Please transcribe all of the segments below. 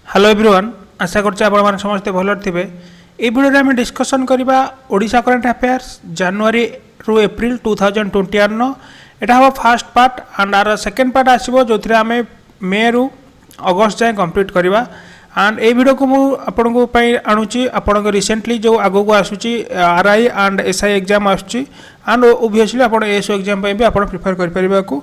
Hello everyone, आशा करछि आपण माने समस्त भल थे। ये भिडियो आम डिस्कसन करवा ओडिशा करंट अफेयर्स जनवरी रु एप्रिल 2021। यहाँ हम फास्ट पार्ट एंड आर सेकेंड पार्ट आसो जो आम मे रु अगस्त जाए कंप्लीट करवा। एंड ये वीडियो को मुझे आणुची आपण रिसेंटली जो आगो को आसूची आरआई एंड एसआई एग्जाम आसूची एंड ओबियसली आपण एसओ एग्जाम भी आप प्रिफर कर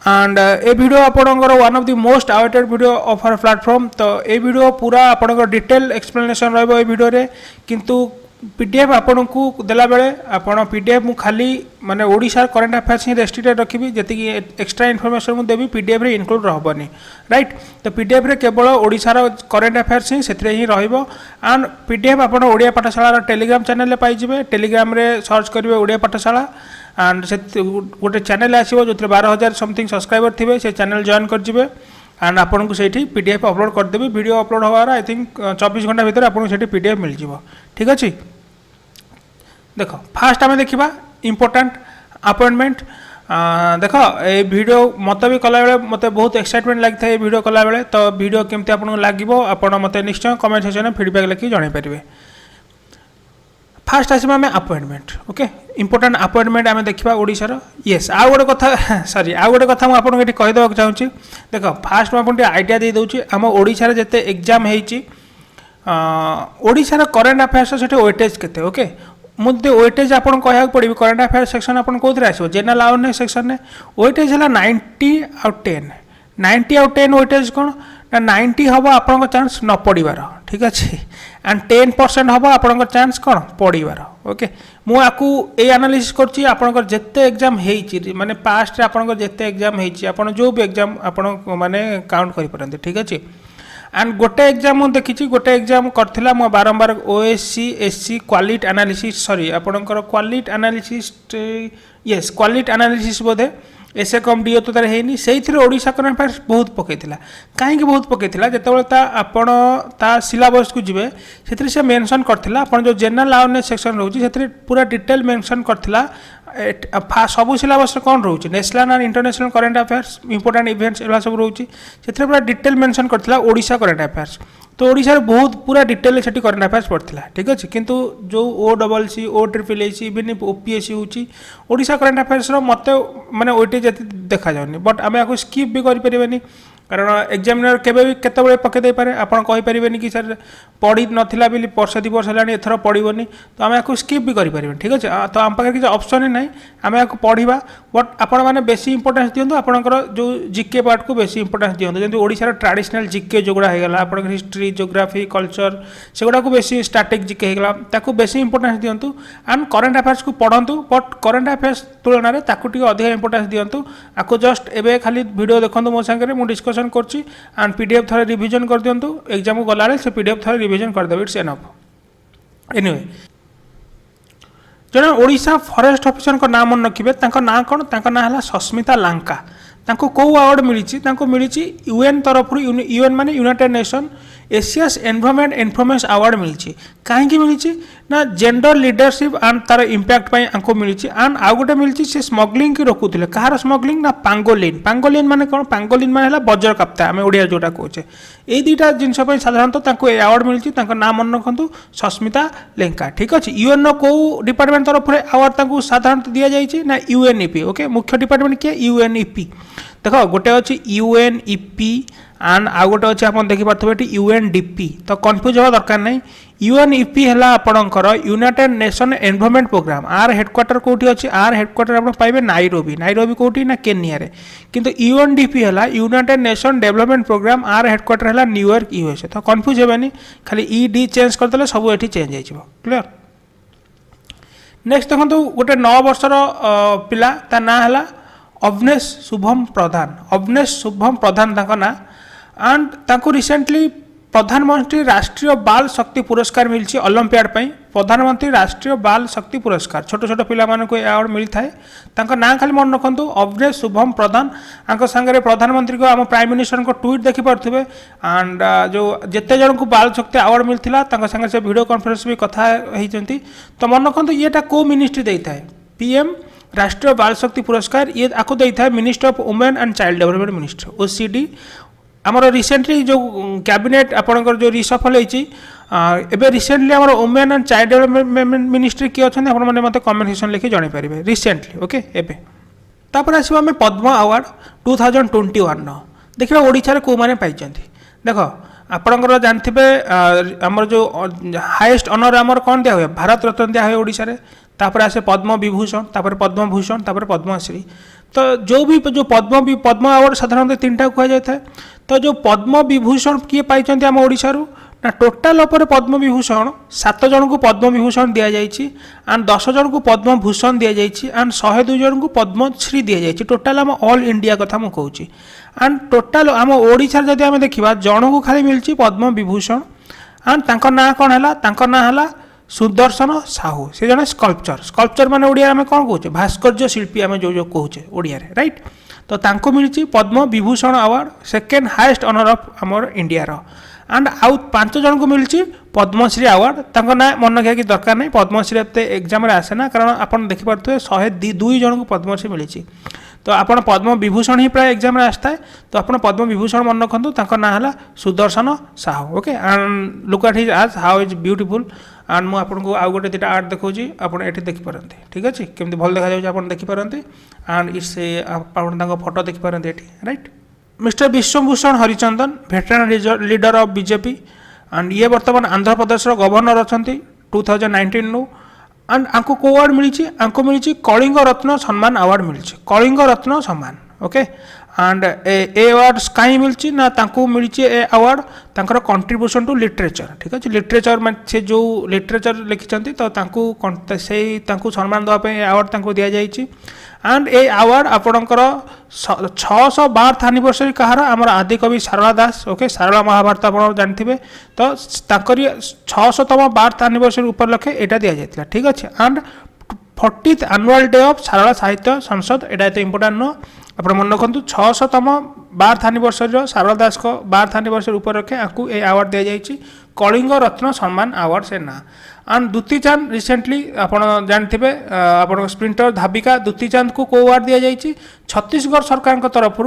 एंड ए वीडियो आपणकर one of the most awaited video of our platform. तो ये वीडियो पूरा आपणकर डिटेल एक्सप्लेनेशन रहिबो ए वीडियो रे, किंतु पीडीएफ आपन को देला बेले आपण पीडीएफ मु खाली माने ओडिशा करंट अफेयर्स ही रेस्ट्रिक्टेड रखिबी, जति कि एक्स्ट्रा इन्फॉर्मेशन मु देबी पीडीएफ रे इनक्लूड रहबनी, राइट। तो पीडीएफ रे केवल ओडिशा रो करंट अफेयर्स ही सेथरे ही रहइबो। एंड पीडीएफ आपण ओडिया पाठशाला रो टेलीग्राम चैनल रे पाई जिवे। टेलीग्राम रे सर्च करिवे ओडिया पाठशाला एंड से गोटे चैनल आसो जो 12,000 समथिंग सब्सक्राइबर थे, से चैनल जॉइन करेंगे एंड आपन को से पीडीएफ अपलोड करदेवी। वीडियो अपलोड होवार आई थिंक 24 घंटा भीतर आपको से पीडीएफ मिल जाए, ठीक अच्छे। देख फास्ट आम देखा इम्पोर्टाट अपॉइंटमेंट। देख ये वीडियो मत भी कला बेले मत बहुत एक्साइटमेंट लगी था वीडियो कला बेले। तो वीडियो केमती आपको लगे आप निश्चय कमेंट सेक्शन में फीडबैक लिखि जन पारे। फास्ट आसवा आम अपॉइंटमेंट, ओके इम्पोर्टाट अपॉइंटमेंट आम देखा ओडिशार। येस आउ गोटे कथा सॉरी आउ गोटे कथा मुझे कहीदेक चाहूँगी। देख फास्ट मुझे आइडिया दे दूँ आम ओडिशार जिते एग्जाम होती ओडिशार करंट अफेयर्स से वेटेज केते, ओके मुझे वेटेज आप कह पड़ी करंट अफेयर्स सेक्शन आप कौन आसो जनरल अवेयरनेस सेक्शन में वेटेज है 90 आउट 10 90 आउट 10 वेटेज कौन ना 90 हम आपण चांस न पड़ार, ठीक अच्छे। एंड 10% हम आपण चांस कौन पड़ार, ओके मुझे ये एनालिसिस करछि आपनकर जेते एग्जाम हेछि माने पास्ट रे आपनकर जेते एग्जाम हेछि आपण जो भी एग्जाम आपण माने काउंट करि परंते, ठीक अच्छे। एंड गोटे एग्जाम मुझे देखी गोटे एग्जाम करथिला मो बारंबार OSC SC quality analysis sorry आपनकर quality analysis yes quality analysis बोधे एसे कम डीओ तो तार हेनी से ओडिशा करंट अफेयर्स बहुत पकईला। कहीं बहुत पकईला जिते आपण ता सिलेबस को जीवे से मेंशन करथिला आपण जो जनरल अवेयरनेस सेक्शन रोची से पूरा डिटेल मेंशन करथिला सबू सिलेबस कौन रोचे national and international current affairs important events एवं सब रोचे से पूरा डिटेल मेंशन करथिला ओडिशा करंट अफेयर्स। तो ओडिशा बहुत पूरा डिटेल से करंट अफेयर्स पड़ता, ठीक अच्छे। किंतु जो OCC OSSC इवन OPSC होची ओडिशा करंट अफेयर्स मत माने वेटेज देखा जाऊनी, बट आम आपको स्किप भी करें कारण एग्जामिनर केबे भी केतबेले पके दे पारे आपण कहि परिबेनी कि सर पढ़ी नथिला बिली वर्ष 2 वर्ष हलानी एथर पढ़िबोनी, तो आम आपको स्किप भी करि परिबेनी, ठीक अच्छे। तो आम पाखे किसी ऑप्शन ही नहीं आम आपको पढ़ा, बट आपण माने बेसी इंपोर्टेंस दियंतु आपणकर जो जीके पार्ट को बेसी इंपोर्टेंस दियंतु जेंतु ओडिसा ट्रेडिशनल जीके जोगुड़ा हो गला आपण हिस्ट्री ज्योग्राफी कल्चर सेगुड़ा को बेसी स्टैटिक जीके हो गला ताकू बेसी इंपोर्टेंस दियंतु। एंड करंट अफेयर्स को पढ़ंतु, बट करंट अफेयर्स तुलना रे ताकू टिके अधिक इंपोर्टेंस दियंतु। आपको जस्ट एबे खाली वीडियो देखंतु मो संगे मु डिस्कशन करछि एंड पीडीएफ थरे रिवीजन कर दियंतु एग्जाम को गला से पीडीएफ थरे रिवीजन कर देबे, इट्स एनफ। एनीवे जने ओडिशा फॉरेस्ट ऑफिसर को नाम मन रखिबे तांको ना कोन तांको ना हला सस्मिता लांका। तांको को अवार्ड मिलिछि तांको मिलिछि यूएन तरफ यूएन माने यूनाइटेड नेशन एशियास एनवायरनमेंट इन्फॉर्मेंस अवार्ड मिली। कहीं मिली ना जेंडर लीडरशिप एंड तार इंपैक्ट आंको मिली। एंड आउ गोटे मिली से स्मगलिंग की रोकुले कहार स्मगलिंग ना पांगोलिन। पांगोलिन माने कौन पांगोलिन माने बजर काप्ता आम ओडिया जोटा कहे ये दुईटा जिनस साधारणतः अवार्ड मिली। नाम मन रखु सस्मिता लेंका, ठीक अच्छे। यूएन कौ डिपार्टमेंट तरफ अवार्ड साधारणतः दि जाए ना यूएनईपी, ओके मुख्य डिपार्टमेंट किए यूएनईपी। देख गोटे अच्छी यूएनईपी एंड आउ गोटे अच्छे आप देखिपे यूएनडीपी। तो कन्फ्यूज हवा दरकार नहीं। यूएनईपी है आपणकर यूनाइटेड नेशन एनवायरनमेंट प्रोग्राम। आर हेडक्वार्टर कौटी अच्छी आर हेडक्वार्टर आप पाइबे नाइरोबी। नाइरोबी कौटी ना केनिया रे। किंतु यूएनडीपी है यूनाइटेड नेशन डेवलपमेंट प्रोग्राम। आर हेडक्वार्टर है न्यूयॉर्क यूएसए। तो कन्फ्यूज हेनी खाली ईडी चेंज करदे सब ये चेंज हो क्लियर। नेक्स्ट देखो गोटे 9 वर्षर पिला ता ना है अवनेश शुभम प्रधान। अवनेश शुभम प्रधान तांको ना एंड तांको रिसेंटली प्रधानमंत्री राष्ट्रीय बाल शक्ति पुरस्कार मिली ओलंपियाड पर। प्रधानमंत्री राष्ट्रीय बाल शक्ति पुरस्कार छोट छोट पिला मानक अवार्ड मिलता है। ना खाली मन रखु अवनेश शुभम प्रधान। सांगे प्रधानमंत्री को आम प्राइम मिनिस्टर को ट्वीट देखिपे एंड जो जिते जन को बाल शक्ति अवार्ड मिलता सांगे से वीडियो कॉन्फ्रेंस भी कथा होती। तो मन रखु ये को मिनिस्ट्री देता है पीएम राष्ट्रीय बाल शक्ति पुरस्कार। ये आपको देता है minister of women and child development minister OCD आमर रिसेंटली जो कैबिनेट आपंकर जो रिसफल होती एवं रिसेंटली आम women and child development ministry किए अच्छे आपने मतलब कमेंट सेक्शन लिखि जणेपारे रिसेंटली ओके एवं तापर आसवा आम पद्म अवार्ड 2021 देखा ओडिशा कौ मैंने पाई देख आपणकर जानते आमर जो हाईएस्ट ऑनर आमर कौन दिया हुए भारत रत्न दिया हुए ओडिशा रे तापर आसे पद्म विभूषण तापर पद्म भूषण तापर पद्मश्री तो जो पद्म अवार्ड साधारणतः 3टा कह जाए तो जो पद्म विभूषण किए पाई आम ओडिशा रू ना टोटाल उपर पद्म विभूषण 7 जन को पद्म विभूषण दि जाएगी एंड 10 जन को पद्म भूषण दि जाएगी एंड 102 जन को पद्मश्री दि जाएगी टोटाल आम ऑल इंडिया कथा मुझे कहूँ एंड टोटाल आम ओडिशा जदि आम देखा जन को खाली मिलती पद्म विभूषण एंड तांको ना कौन है तांको ना है सुदर्शन साहू से जन स्कल्पचर माने ओडिया में कौन कहूँ भास्कर्य शिल्पी आम जो कहूचे ओडिया रे राइट तो तांको मिलती Padma Vibhushan award second highest honour of आमर इंडिया एंड आउ 5 जन को मिलती पद्मश्री अवार्ड ना मन रखा कि दरकार नहीं पद्मश्री एत एग्जाम आसेना कारण आप देखिपे 102 जन को पद्मश्री मिली तो आप पद्म विभूषण ही प्राय एग्जाम आसता है तो आप पद्म विभूषण मन रखु ना है Sudarshan Sahu okay and look at his आज हाउ इज ब्यूटीफुल एंड मुझे आउ गोटे 2टा आर्ट देखा आपड़ देखिपारती ठीक अच्छे केमती भल देखा आप देखिपारती एंड इट्स फोटो देखिपारती right mister Vishwabhushan Harichandan veteran leader of BJP and ये बर्तमान आंध्र प्रदेश गवर्नर अच्छा 2019 नु एंड आपको कौ अवार्ड मिली आपको मिली कलिंग रत्न सम्मान अवार्ड मिली कलिंग रत्न सम्मान ओके एंड ए अवार्ड कहीं मिली ना मिली ए अवार्ड तांकर कंट्रीब्यूशन टू लिटरेचर ठीक अच्छे लिटरेचर मैं से जो लिटरेचर लिखिं तो से सम्मान देवाई अवार्ड दि जाइए एंड ए अवार्ड आपणकर 612th एनिवर्सरी कहार आमर आदिकवि सारला दास ओके सारला महाभारत आप जानते तो 600तम बार्थ एनिवर्सरी उपलक्षे यहाँ दि जाता ठीक अच्छे and 40th annual day of Sarala Sahitya Sansad यहाँ एत इंपोर्टाट नुह आप मन रखु 600तम बार्थ एनिवर्सरी सारला दास को बार्थ एनिवर्सरी उपलक्षे आपको ये अवार्ड दि जाइए कलिंग रत्न सम्मान अवार्ड से ना एंड दुती चांद रिसेंटली आप जानते आप स्प्रिंटर धाबिका दुती चांद को अवार्ड दि जाइए छत्तीसगढ़ सरकार तरफ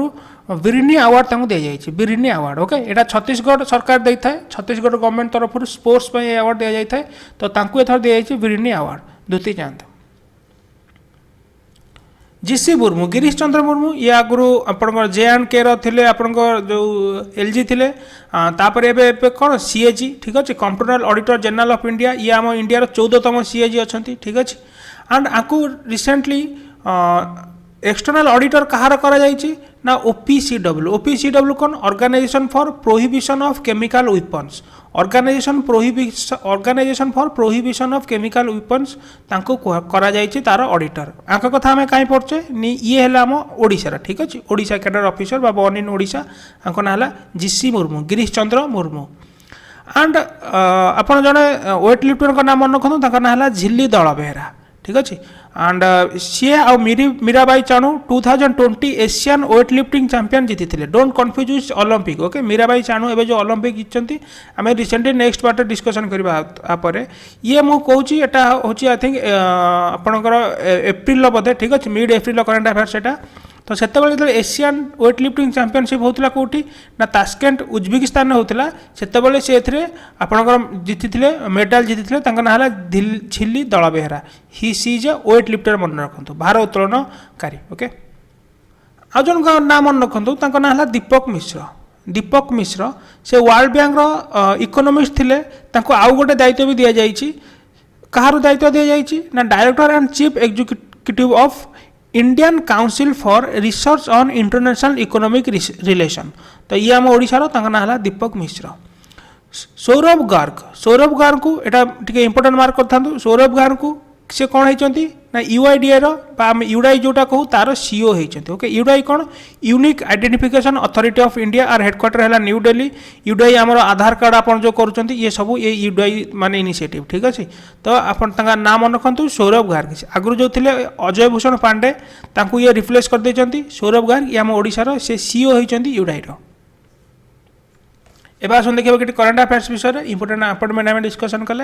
बिरिनी अवार्ड दि जाइए बिरिनी अवार्ड ओके यहाँ छत्तीसगढ़ सरकार दे था छत्तीसगढ़ गवर्नमेंट तरफ स्पोर्ट्स अवार्ड दि जाए तो एथर दि जाइए बिरिनी अवार्ड दुती चांद जीसी मुर्मू गिरीश चंद्र मुर्मू ये आगु आपंकर JNK रे आपंकर जो LG थे तापर एबे कौन CAG ठीक अच्छे computer auditor general of India ये आम इंडिया 14तम CAG अच्छा ठीक अच्छे एंड आपको रिसेंटली एक्सटर्नल ऑडिटर कहार करा जाइए ना OPCW कौन organisation for prohibition of chemical weapons organisation for prohibition of chemical weapons तांको करा जाइए तार ऑडिटर आंक कथा आम कहीं पढ़चे ये है आम ओडिशा ठीक अच्छे ओडिशा कैडर ऑफिसर बा बर्न इन ओडिशा आंक ना है जीसी मुर्मू गिरीश चंद्र मुर्मू एंड आप जड़े वेट लिफ्टर नाम मन रखु ना है झिल्ली दल बेहरा ठीक अच्छे एंड सी आ Mirabai Chanu 2020 Asian weightlifting champion जीति थे don't confuse with Olympic okay Mirabai Chanu एवं जो ओलंपिक जीति आम रिसेंटली नेक्स्ट पार्ट डिस्कसन करवा ये मुझे कहूँ यहाँ हूँ आई थिंक आपंकर एप्रिल बोधे ठीक अच्छे मिड एप्रिल करेन्ट अफेयर्स से तो से एशियन वेट लिफ्टिंग चैंपियनशिप होता कौटी ना तास्केंट उज्बेकिस्तान में होता से आपंकर जीति मेडाल जीति ना है झिल्ली दल Behera he sees A weight lifter मन रखु भार उत्तोलनकारी ओके आ जन ना मन रखु ना है दीपक मिश्र से वर्ल्ड बैंक इकोनोमिस्ट थे आउ गोटे दायित्व भी दि जाइए कहार दायित्व दि जाइए ना director and chief executive of Indian council for research on international economic relation तो ये आम ओडिशार ना है दीपक मिश्र सौरभ गार्ग को यहाँ इंपोर्टेंट मार्क कर सौरभ गार्ग को से कौन होती ना UIDAI यूडाई जोटा कहूँ तार CEO होती ओके यूडाई कौन Unique Identification Authority of India आर हेडक्वार्टर है न्यू दिल्ली यूडाई आमर आधार कार्ड आप जो कर ये सब ये यूडाई मान इनिशिएटिव ठीक अच्छे तो आप नाम मन रखु सौरभ गार्ग आगु जो थे अजय भूषण पांडे ये रिप्लेस कर देते सौरभ गार्ग ये आम ओडिशार से CEO होती यूडाई एवं आसन देखिए कि करेन्ट अफेयर्स विषय में इंपोर्टेंट अपॉइंटमेंट आम डिस्कसन कले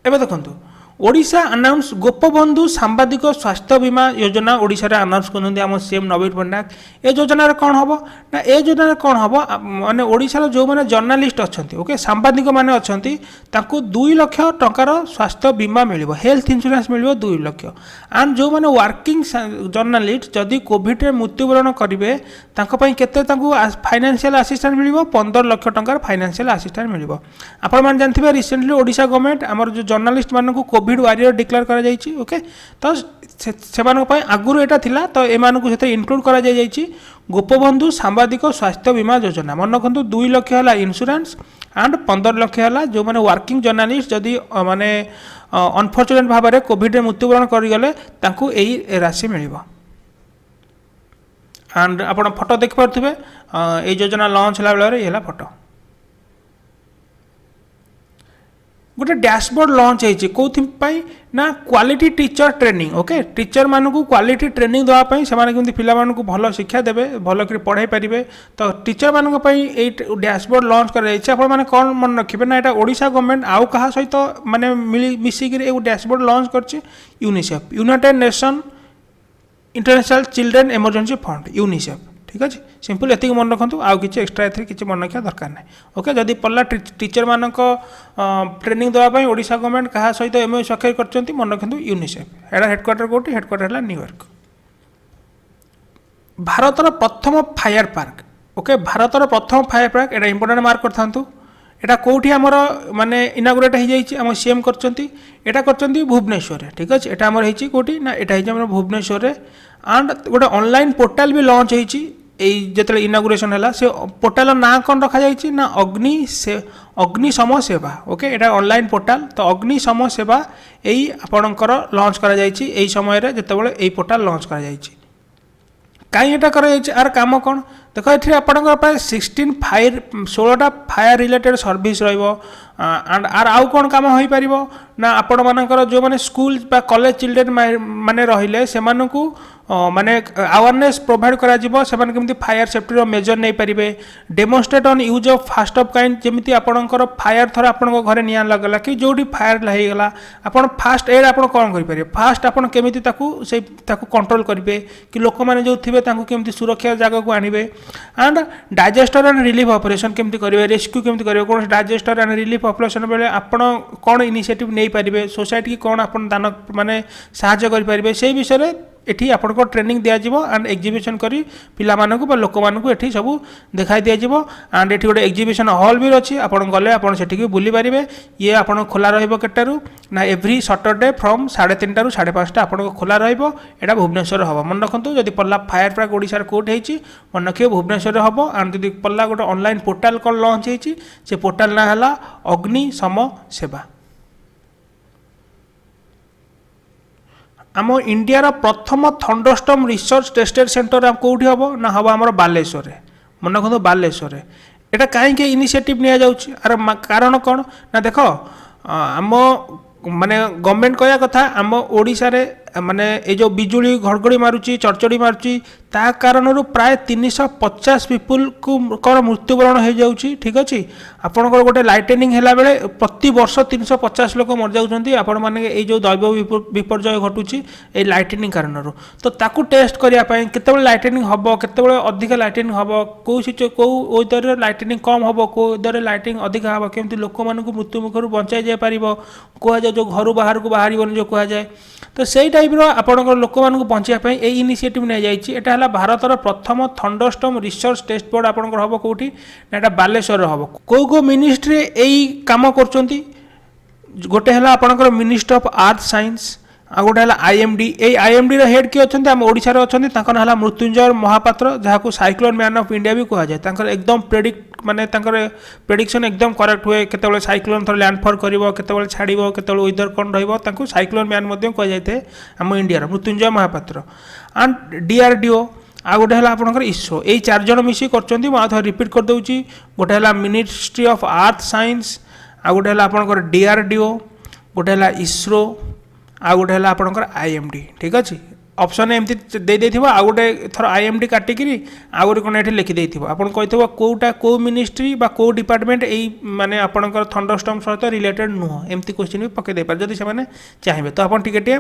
एवं देखो ओडिशा अनाउंस गोपबंधु सांबादिक स्वास्थ्य बीमा योजना ओडिशा रे अनाउंस करछन्ती हम सीएम नवीन पट्टनायक। ए योजना रे कोन हबो ना ए योजना रे कोन हबो माने ओडिशा रो जो माने जर्नलिस्ट अछन्ती ओके सांबादिक माने अछन्ती तांको 2 लाख टंकार स्वास्थ्य बीमा मिलिबो हेल्थ इंश्योरेंस मिलिबो 2 लाख एंड जो माने वर्किंग जर्नलिस्ट जदि कोविड रे मृत्युवरण करिवे तांको पई केते तांको फाइनेंशियल असिस्टेंस मिलिबो 15 लाख टंकार फाइनेंशियल असिस्टेंस मिलिबो। आपण मान जानथिबे रिसेंटली ओडिशा गवर्नमेंट हमर जो जर्नलिस्ट मानकु कोविड वारियर डिक्लेयर करा जायछि ओके तो से आगुरी एटा थिला तो एमानकु सेते इंक्लूड करा जायछि गोपबंधु सांबादिक स्वास्थ्य बीमा योजना मन रखु 2 लाख है इंश्योरेंस एंड 15 लाख है जो मैंने वर्किंग जर्नलिस्ट जदि माने अनफॉर्चुनेट भाव में कोविड रे मृत्युवरण करगले तांकु एही राशि मिलिबो। एंड आपण फोटो देख पारथुबे ए योजना लॉन्च होला बेले येला फोटो गोटे डैशबोर्ड लॉन्च होती कौन ना quality teacher training okay teacher मानक क्वालिटी ट्रेनिंग देवाई से पिला भल शिक्षा देवे भल कर पढ़ाई पारे तो टीचर मानक डैशबोर्ड लॉन्च कर कौन मन रखिए ना यहाँ ओडिशा गवर्नमेंट आउ क्या सहित माने मिसिक डैशबोर्ड लॉन्च कर UNICEF United nation international children emergency fund UNICEF ठीक अच्छे सिंपल एति मन रखु आउ कि एक्सट्रा ए किसी मन रखा दरकार ना ओके जदि पढ़ला टीचर मानक ट्रेनिंग देवाई ओडिशा गवर्नमेंट क्या सहित एमओयू स्वाक्षर कर मन रखु यूनिसेफ एटा हेडक्वार्टर कौटी हेडक्वार्टर है न्यूयॉर्क। भारतर प्रथम फायर पार्क ओके भारतर प्रथम फायर पार्क एटा इंपोर्टेंट मार्क कर था एटा कौटी आमर माने इनागुरेट हो जाम सीएम कर भुवनेश्वर ठीक अच्छे एटा आमर होती कौटी ना यहाँ भुवनेश्वर एंड गोटे ऑनलाइन पोर्टाल भी लॉन्च होती जो इनागुरेशन है से पोर्टाल ना कौन रखा जाइए ना अग्निशम सेवा ओके एटा ऑनलाइन पोर्टाल तो अग्निशम सेवा यही आपणकर लॉन्च कर समय जितेबाला यही पोर्टाल लॉन्च कर कहीं एटा कर काम कौन देख ये आपंकर प्राय 16 फायर रिलेटेड सर्विस एंड आर आउ कौन काम हो पार ना आपण मानकर जो मैंने स्कूल कॉलेज चिल्ड्रेन माने रहिले से माने अवेयरनेस प्रोवाइड करा जिवो सेमान केमती फायर सेफ्टी मेजर नहीं पारे demonstrate on use of fast of kind जमी आपणकर फायर थर आपण घरे निया लगला कि जोटी फायर होगा आपन फास्ट एड आप कौन करेंगे फास्ट आपन केमिति से कंट्रोल करेंगे कि लोक मैंने जो थे केमती सुरक्षा जगह को आनबे and disaster and relief operation केमती करेंगे रेस्क्यू केमती करेंगे कौन डाइजेस्टर एंड रिलीफ ऑपरेशन बेले आपन कौन इनिशिएटिव नहीं पारे सोसाइटी की कौन आप दान माने साहाय्य करेंगे से विषय एठी आपको ट्रेनिंग दिया जिवो एंड एग्जीबिशन करी पिला मानकु बा लोक मानकु एठी सब देखाई दिया जिवो एंड एठी गोटे एग्जीबिशन हॉल भी अछि आपन गले आपन सेठी के बुली पारिबे ये आपन खोला रहइबो केटारु ना एवरी सैटरडे फ्रॉम 3:30 टू 5:30 आपन खोला रहइबो एटा भुवनेश्वर हबो मन रखंतु जदि पल्ला फायर पार्क ओडिसा कोट हेछि मन रखियो भुवनेश्वर हबो एंड जदि पल्ला गोटे ऑनलाइन पोर्टल को लॉन्च हेछि से पोर्टल ना हला अग्निशम सेवा। आम इंडिया प्रथम थंडरस्टॉर्म रिसर्च टेस्टेड सेंटर कौटी हम ना हम आम बालेश्वर मन रखु बालेश्वर एटा कहीं इनिशिएटिव नि जाउछि आर कारण कौन ना देख आम माने गवर्नमेंट कहया कथा आम ओडिशा रे माने ए जो बिजुली घड़घड़ी मारुची चरचड़ी मारुची ता कारण प्राय 350 पीपुल को मृत्युवरण हो जाउची ठीक अच्छे आपंकर गोटे लाइटनिंग है बेले प्रति वर्ष 350 लोक मर जाउछंती आपण माने ए जो दैव विपर्जय घटुची ए लाइटनिंग कारण तो ताकू टेस्ट करिया पय केतेबेले लाइटनिंग हबो केतेबेले अधिक लाइटनिंग हबो को ओदर लाइटनिंग कम हबो को ओदर लाइटनिंग अधिक हबो केमती लोक मानकु मृत्यु मुखरु बंचाई जाय परिबो को जो घर बाहर को बाहरिबोनी जो कहा जाए तो सही टाइप आपंकर लोक मानकु बंचाई ए इनिशिएटिव नै जाइछि एटा हला भारतर प्रथम थंडरस्टॉर्म रिसर्च टेस्ट बोर्ड आपंकर हबो कोठी ना एटा बालेश्वर हबो को मिनिस्ट्री एई काम करचंती गोटे हला आपंकर मिनिस्टर ऑफ अर्थ साइंस आ गोटे है आईएमडी ए आईएमडी हेड किए अच्छा आम ओडिशा अच्छा मृत्युंजय महापात्र जहाँ साइक्लोन मैन ऑफ इंडिया भी कह जाए एकदम प्रेडिक्ट माने प्रेडिक्शन एकदम करेक्ट हुए केतबेले साइक्लोन थर लैंडफॉल करिवो केतबेले छाड़िबो केतबेले वेदर कौन रहिबो साइक्लोन मैन कह जाए आम India Mrityunjay Mohapatra and DRDO आ गोटे है आपंकर इसरो यही 4 जन मिसी कर रिपीट कर दूची गोटे है मिनिस्ट्री ऑफ अर्थ साइंस आ गोटे है आपंकर डीआरडीओ गोटे है इसरो आ गोटे है आपंकर आईएमडी ठीक अच्छे ऑप्शन एमती दे देथिबो आ गोटे थर आईएमडी काटिकी आ गोटे कोन एठी लिखि देथिबो आपण कहथिबो कोटा को मिनिस्ट्री बा को डिपार्टमेंट एई माने आपणकर थंडरस्टॉर्म सहित रिलेटेड नुह एमती क्वेश्चन भी पके दे पार जदि से माने चाहिबे तो आपण टिके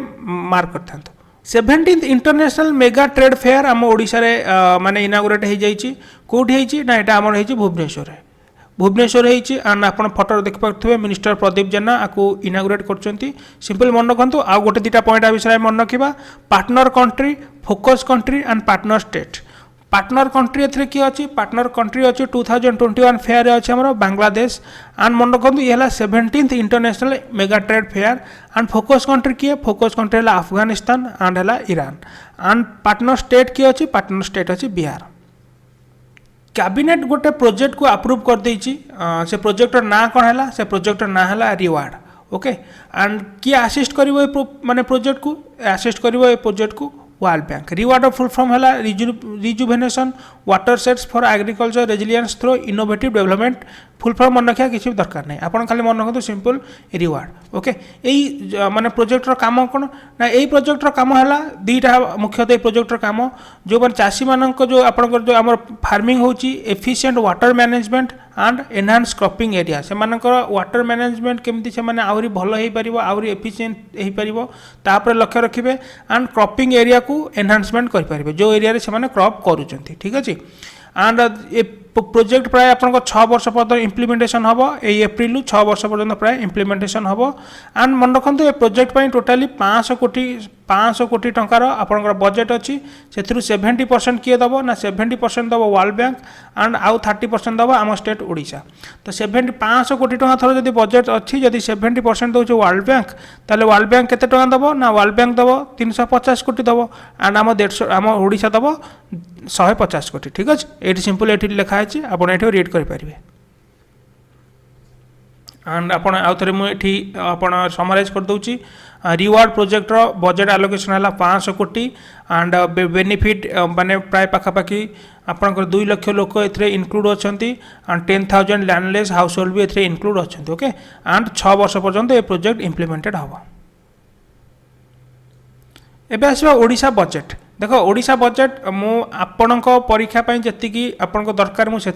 मार्क करथांतो 17th international mega trade fair आम ओडिशा रे माने इनागुरेट हो जाइए कौटी होइछि ना एटा हमर होइछि भुवनेश्वर होइछि एंड आपण फोटो देख पाथुबे मिनिस्टर प्रदीप जेना आकु इनागुरेट करछंती सिंपल मन रखंतु आ गोटे दिटा पॉइंट आ विषय मन रखिबा partner country focus country and partner state partner country एथरे की अछि पार्टनर कंट्री अछि 2021 फेयर अछि हमर बांग्लादेश एंड मन रखंतु ये 17th international mega trade fair and focus country की फोकस कंट्री है अफगानिस्तान एंड है ईरान एंड पार्टनर स्टेट की अछि पार्टनर स्टेट अछि बिहार कैबिनेट गोटे प्रोजेक्ट को अप्रूव कर देछि से प्रोजेक्टर ना कौन है से प्रोजेक्टर ना है रिवार्ड ओके एंड किए असिस्ट करिवो माने प्रोजेक्ट को असिस्ट करिवो ए प्रोजेक्ट को world bank reward full form है rejuvenation water sets for agriculture resilience through innovative development full form मन रखा किसी दरकार नहीं आपन खाली मन रखते सिंपल रिवार्ड ओके यही माने प्रोजेक्टर काम कौन ना यही प्रोजेक्टर काम है दीटा मुख्यतः प्रोजेक्टर काम जो मैंने चाषी मान जो आपंकर जो आम फार्मिंग होची efficient water management and enhance cropping area से वाटर मैनेजमेंट केमती से माने आहरी भल हो पारिबो आहरी एफिशिएंट हो पारिबो तापर लक्ष्य रखिबे एंड क्रॉपिंग एरिया को एनहांसमेंट कर पारिबे जो एरिया रे से माने क्रॉप करूचंती ठीक अछि एंड ए प्रोजेक्ट प्राय आपन 6 वर्ष पर्यंत इम्प्लीमेंटेशन हम ये एप्रिल 6 वर्ष पर्यंत प्राय इम्प्लीमेंटेशन हम एंड मन रखते ये प्रोजेक्ट टोटाली 500 कोटी टंकार आपंकर बजेट अच्छी से 70% किए दब ना 70% दब वर्ल्ड बैंक एंड आउ 30% दब आम स्टेट ओडिशा तो 500 कोटी टंका थर जब बजेट अच्छी जब 70% दौर वर्ल्ड बैंक ताले वर्ल्ड बैंक केते टंका दब ना वर्ल्ड बैंक दब 350 कोटी दब एंड आम 150 आम ओडिशा दब 150 कोटी ठीक अच्छे ये सिंपल ये लिखाई आपड़ ये रीड करेंगे एंड आप आउ थे मुझे आप समराइज करदे रिवार्ड प्रोजेक्टर बजेट आलोकेशन है 500 कोटी एंड बेनिफिट माने प्राय पाखापाखि आपंकर 2 लाख लोक ए इनक्लूड अच्छा एंड 10,000 लैंडलेस हाउस होल्ड भी ए इनक्लूड अच्छा ओके एंड 6 वर्ष पर्यंत ये प्रोजेक्ट इम्प्लीमेंटेड हम एबे आसवा ओडिशा बजेट देख ओडिशा बजेट मु आपण परीक्षा जी आपण दरकार मुझे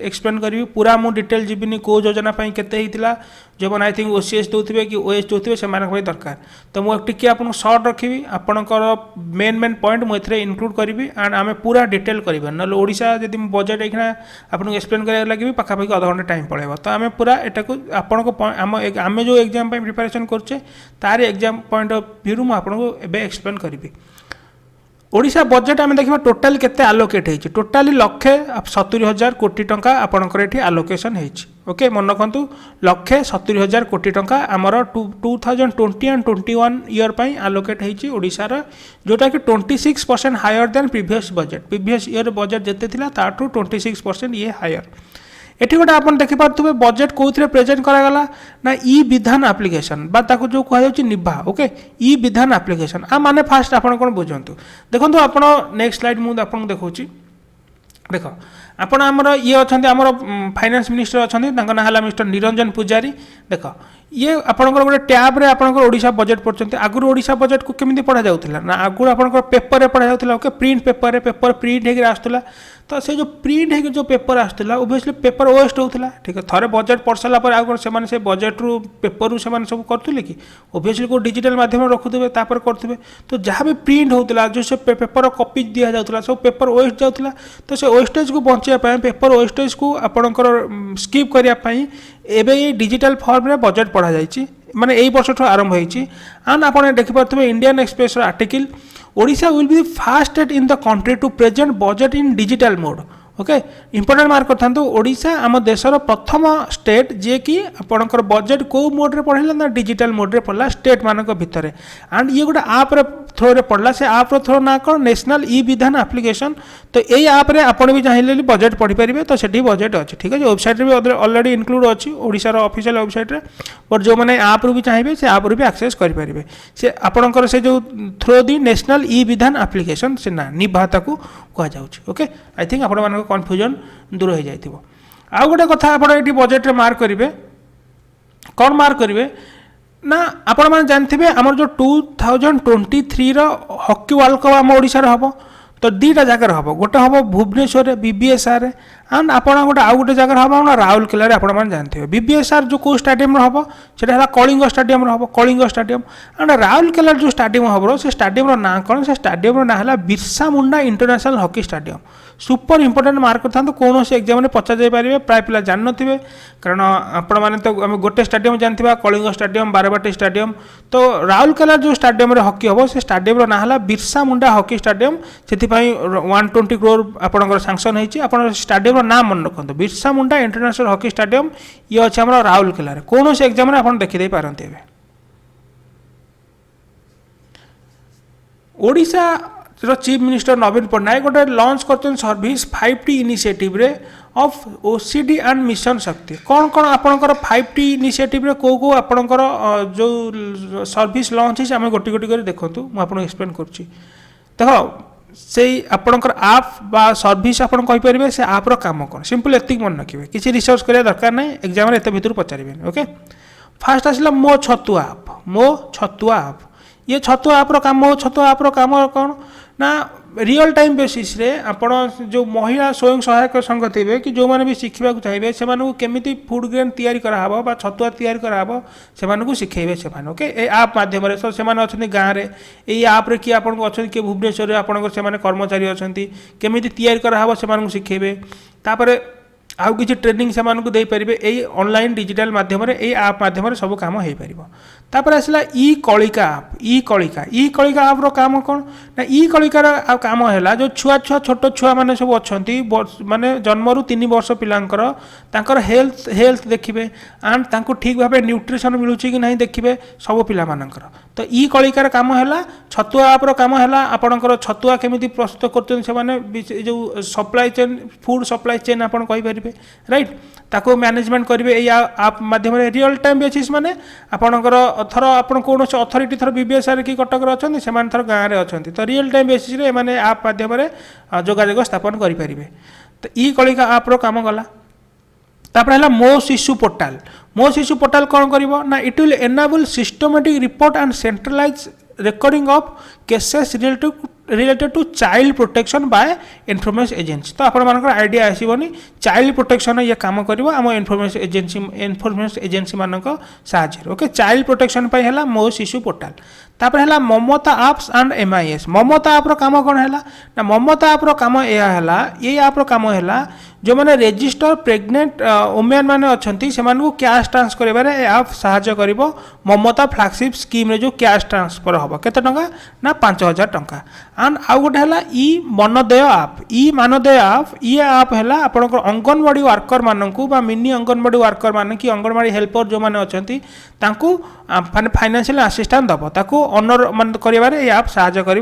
एक्सप्लेन करी पूरा मु डिटेल जीविनी को योजना केते हितला जो मैंने आई थिंक ओसीएस दौथे कि ओएस दौथे से दरकार तो मुझे आपको सर्ट रखी आपणकर मेन पॉइंट मुझे इनक्लूड करी एंड आम पूरा डिटेल करा ना ओडिशा जब बजेट ये आपको एक्सप्लेन कराया लगे पाखापाखि आधा घंटा टाइम पड़ेगा तो आम पूरा यहाँ आपण आम जो एग्जाम प्रिपरेशन करचे तार एग्जाम पॉइंट ऑफ व्यू मुझे आपको एक्सप्लेन करी ओडिशा बजेट आम देखा टोटाल केते आलोकेट होती टोटाली 1,70,000 कोटी टंका आपणकर ये आलोकेशन होती ओके मन रखु 1,70,000 कोटी टंका आमर 2020 एंड 21 ईयर पर आलोकेट होती ओडिशार जोटा कि 26% higher than previous year budget जिते था ताठू 26% ये हायर एटी गोटे आप देखिपे बजेट कौन प्रेजेंट करागला ना ई विधान एप्लिकेशन जो कहुच्छे निभा ओके ई विधान एप्लिकेशन आ माने फास्ट आप बुझंतु देखो आप नेक्स्ट स्लाइड मुझे देखा देख आपण आमर ये अच्छा आमर फाइनेंस मिनिस्टर अच्छा ना है मिस्टर निरंजन पूजारी देख ये आपंकर गोटे टैब रे आपंकर ओडिशा बजेट पढ़ते आगुरी ओडिशा बजेट को केमी पढ़ा जाऊला ना आगुरी आपंकर पेपर पढ़ा जाऊला ओके प्रिंट पेपर प्रिंट होकर आसूला तो से जो प्रिंट होकर जो पेपर आसूला ओबियसली पेपर वेस्ट होता ठीक है थोड़े बजेट पढ़ सारा पर आगे से बजेट रू पेपर रू से सब करुले कि ओबियसली को डिजिटल माध्यम रखुथे करुवे तो जहाँ भी प्रिंट होता जो से पेपर कॉपी दि जाऊला सब पेपर वेस्ट जाऊला तो से वेस्टेज को बचाई पेपर वेस्टेज को आपंकर स्कीप करने एबे ये डिजिटल फॉर्म रे बजेट पढ़ा जाइए माने यही वर्ष आरंभ होती एंड आप देखिपे Indian express article Odisha will be the fast state in the country to present budget in digital mode okay important mark करता ओडिशा आम देशर प्रथम स्टेट जे कि आपंकर बजेट को मोड रे पढ़ला ना डिजिटल मोड रे पढ़ला स्टेट मानक भितर एंड ये गोटे आप थ्रो रे पढ़ला से आप थ्रो ना कौन नेशनल ई विधान एप्लिकेशन तो यही आप रे आपण भी चाहिए बजेट पढ़ी पारे तो सेठी बजेट अच्छी ठीक है वेबसाइट रे भी ऑलरेडी इनक्लूड अच्छी ओडिशार ऑफिशियल वेबसाइट रे बट जो मैंने आप रू भी चाहिए से आप रू भी एक्सेस करेंगे से आपणकर से जो थ्रो दी नेशनल ई विधान एप्लिकेशन से ना निभा ताकू कहुच्छे ओके आई थिंक आपण कन्फ्यूजन दूर हो जाए आउ गोटे कथा आप बजेट रे मार्क करेंगे कौन मार्क करेंगे ना आपण मैंने जानते आमर जो 2023 हॉकी वर्ल्ड कप आम ओडिशा हम तो दुईटा जगह हम गोटे हम भुवनेश्वर बीबीएसआर एंड आपड़ गोटे आउ गोटे जगह हम राउरकेला आपण जानते बीबीएसआर जो कौ स्टाडियम हम से कलिंग स्टाडियम हम कलिंग स्टाडियम एंड राउरकेला जो स्टाडियम हम से स्टाडियम ना कौन से स्टाडियम ना है Birsa Munda international hockey stadium super important mark था कौन से एग्जाम में पचार जापारे प्राय पिला जान थे कारण आपण मैंने तो आम गोटे स्टाडियम जानते कलिंग स्टाडियम बारबाटी स्टाडियम तो राउरकेला जो स्टाडियम हॉकी हम से स्टाडियम ना है बिरसा मुंडा हॉकी स्टाडियम से 120 करोड़ आपंकर सांसन होती स्टाडियम ना मन रखते Birsa Munda international hockey stadium ये अच्छे आम राउरकेला कौन से एग्जाम आप देखीदे पारती ओडिशा चीफ मिनिस्टर नवीन पट्टनायक गोटे लॉन्च कर service 5T initiative ray of OCD and mission शक्ति कौन कौन आपणकर 5T इनिशिएटिव रे को आपणकर जो सर्विस लॉन्च है गोटी गोटी कर देखूँ मुझे एक्सप्लेन करुँची देखो से आपणकर आप बा सर्विस आप कहींपर से आप्र काम कौन सिंपल एति मन रखिए किसी रिसर्च करिया दरकार नहीं एग्जाम एत भर पचारे ओके फास्ट आसला मो छतुआ आप ये छतुआ आप्र काम मो छतुआ आप्र काम कौन ना रियल टाइम बेसिस रे आपण जो महिला स्वयं सहायक संघ थे कि जो मैंने भी शिखा चाहिए से केमी फूड ग्रेन तैयारी कराब बा छतुआ तैयारी कराब से शिखेबे से ओके ए आप माध्यम तो से अच्छा गाँव में यही आप्रे किए आपको अच्छा किए भुवनेश्वर आपंकर से कर्मचारी अच्छा केमी तैयारी कराब से शिखेबे तापर आउ किसी ट्रेनिंग से देपारे यही ऑनलाइन डिजिटल माध्यम यही आप माध्यम सब काम हो पार तापर आसला ई कलिका आप आप्र काम कौन ना ई कलिकार काम है जो छुआ छोट छुआ मैंने सब अच्छा माने जन्मरू 3 वर्ष पिलांकर हेल्थ देखिए एंड तांको ठीक भाव न्यूट्रिशन मिलूँ कि नहीं देखिए सब पिला मानकर तो ई कलिकार काम है छतुआ आप्र काम है आपणकर छतुआ केमी प्रस्तुत कर जो supply chain food supply chain आप कहींपर राइट ताको मैनेजमेंट करेंगे ये आप माध्यम रियल टाइम बेसिस माने आपणकर थर आप कौन अथॉरिटी थर बीबीएसआर कि कटक अच्छा से थर गाँव में अच्छा तो रियल टाइम बेसिस मैंने आप माध्यम जोगाजोग स्थापन करेंगे तो ई कलिका आप्र काम गला तापर है मो शिशु पोर्टाल कौन करिवो ना it will enable systematic report and centralise recording of cases related to child protection by information agency तो आपण मानकर आइडिया आसीबनी चाइल्ड प्रोटेक्शन ये काम करिवो आम इन्फॉर्मेशन एजेंसी मानक साहाय्य ओके चाइल्ड प्रोटेक्शन पई हला मो शिशु पोर्टाल तापर हला ममता एप्स एंड MIS ममता एप्र काम कौन है ना ममता एप्र काम ये एप्र काम है जो मैंने रजिस्टर प्रेग्नेंट वुमेन मैंने अच्छा से कैश ट्रांसफर करें आप साहाय्य कर ममता फ्लैगशिप स्कीम रे जो कैश ट्रांसफर हम केते टंका ना 5000 टंका एंड आउ गोटे है ई मानदेय आप ये आप है आपंकर अंगनवाड़ी वर्कर मानक मिनी अंगनवाड़ी वर्कर मान कि अंगनवाड़ी हेल्पर जो मैंने अच्छा फाइनेंशियल असिस्टेंट दब ताको ऑनर मान कर आप साहाय्य कर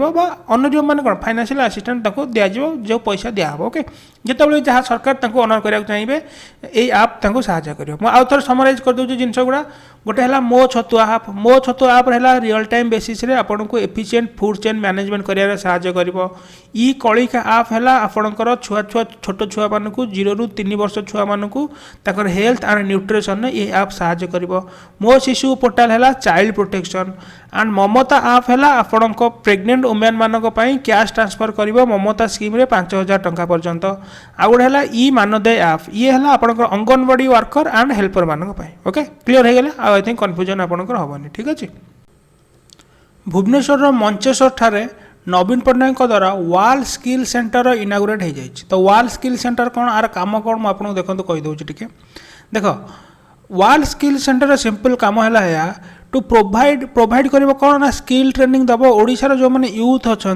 अन्य जो मैंने कौन फाइनेंशियल असिस्टेंट दिज्व जो पैसा दिहब ओके जिते जहाँ सरकार ऑनर करने चाहिए ये आप साहाय्य कर आउ थे समराइज कर दूसरी जिनस गुड़ा गोटे है मो छतुआ आप है रियल टाइम बेसिस रे आपन को एफिशिएंट फूड चेन मैनेजमेंट करिया साहाय्य करिवो ई कलिका आप है आपणकर छोट छुआ मान 0 ରୁ 3 वर्ष छुआ मान हेल्थ एंड न्यूट्रिशन ये आप साहाय्य करिवो मो शिशु पोर्टाल है चाइल्ड प्रोटेक्शन एंड ममता आप है आपण प्रेग्नेंट वुमेन मानक कैश ट्रांसफर करिवो ममता स्कीम रे 5000 टंका पर्यंत आ गोटे है ई मानदेय आप ये है आपणकर अंगनवाड़ी वर्कर एंड हेल्पर मानक ओके क्लियर हो गला आई थिंक कन्फ्यूजन आपणकर हेनी ठीक अच्छे भुवनेश्वर मंचेश्वर ठारे नवीन पट्टनायक द्वारा वाल स्किल सेंटर इनागुरेट हो जाए तो वाल स्किल सेंटर कौन आर काम कौन मुझे देखो कहीदे टी देख वाल स्किल सेंटर सिंपल कम है टू प्रोवाइड कर कौन ना स्किल ट्रेनिंग दब ओडिशार जो मैंने यूथ अच्छा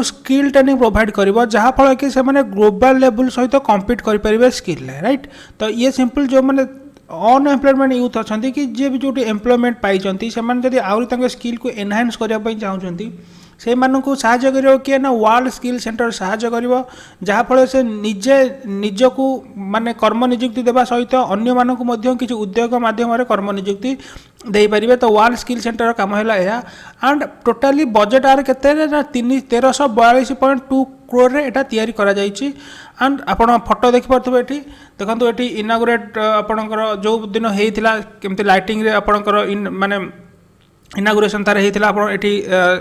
स्किल ट्रेनिंग प्रोवाइड कर जहाँफल कि ग्लोबल लेवल सहित कम्पीट करेंगे स्किल राइट तो ये सिंपल जो मैंने अनएम्प्लॉयमेंट यूथ अच्छा कि जी भी जो एम्प्लॉयमेंट पाई से आहरी स्किल को एनहांस करने चाहते से मानू साहाय्य कर किए ना वर्ल्ड स्किल सेंटर साहाय्य कर जहाँफल से निजे निजको माने कर्म नियुक्ति देवा सहित अन्य मानक किसी उद्योग माध्यम कर्म नियुक्ति दे पारे तो वर्ल्ड स्किल सेंटर काम है एंड टोटाली बजेट आर के 1342.2 crore रे एटा तयारी करा जायछि एंड आपण फोटो देखि पारथबे एठी देखंतु एठी इनागुरेट आपणकर जो दिन हेइथिला केमति लाइटिंग रे आपणकर माने इनागुरेशन तार हेइथिला आपण एठी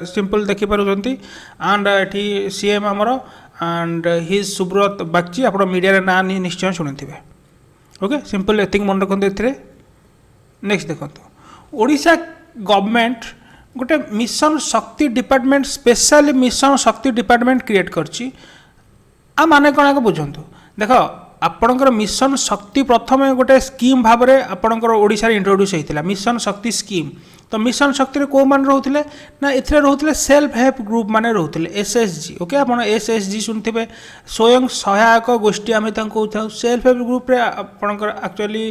सिंपल देखि पारुछंती एंड एठी सीएम हमर एंड हिज सुब्रत बागची आपण मीडिया रे ना निश्चय सुनिथिबे ओके सिंपल एथिंग मन रखंतु एथिरे नेक्स्ट देखंतु ओडिशा गवर्नमेंट गोटे मिशन शक्ति डिपार्टमेंट स्पेशली मिशन शक्ति डिपार्टमेंट क्रिएट करछि आ माने कोना को बुझंतु देखो आपणकर मिशन शक्ति प्रथम गोटे स्कीम भाव में आपणकर ओडिशा रे इंट्रोड्यूस होइतिला मिशन शक्ति स्कीम तो मिशन शक्ति रे को मान रहउथिले ना एथरे रहउथिले सेल्फ हेल्प ग्रुप माने रहउथिले एसएसजी ओके आपण एसएसजी सुनथिबे स्वयं सहायक गोष्ठी आमे तांको उठाउ सेल्फ हेल्प ग्रुप रे आपणकर एक्चुअली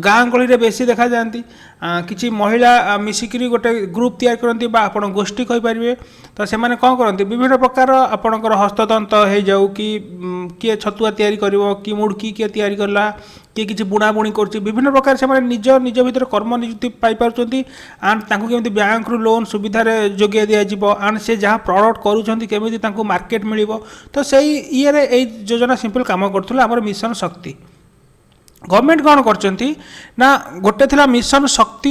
गाँ गली रे बेसी देखा जांती किछि महिला मिसिकरी गोटे ग्रुप तैयार करंती बा आपण गोष्ठी कहि परिबे तो से माने कोन करंती विभिन्न प्रकार आपणकर हस्ततंत्र हे जाउ कि किए छतुआ तैयारी करिवो कि मुड़की किए तैयारी करला किए किछि बुଣା बुणी करछि विभिन्न प्रकार से माने निज निज भीतर कर्म नियुक्ति पाई पारुछंती एंड तांको केमिति बैंक रु लोन सुविधा रे जोगे दिया जिवो एंड से जहां प्रोडक्ट करूछंती केमिति तांको मार्केट मिलिवो तो सेही इये रे ए योजना सिंपल काम करथुला हमर मिशन शक्ति गवर्नमेंट कौन करचंती ना गोटे थिला मिशन शक्ति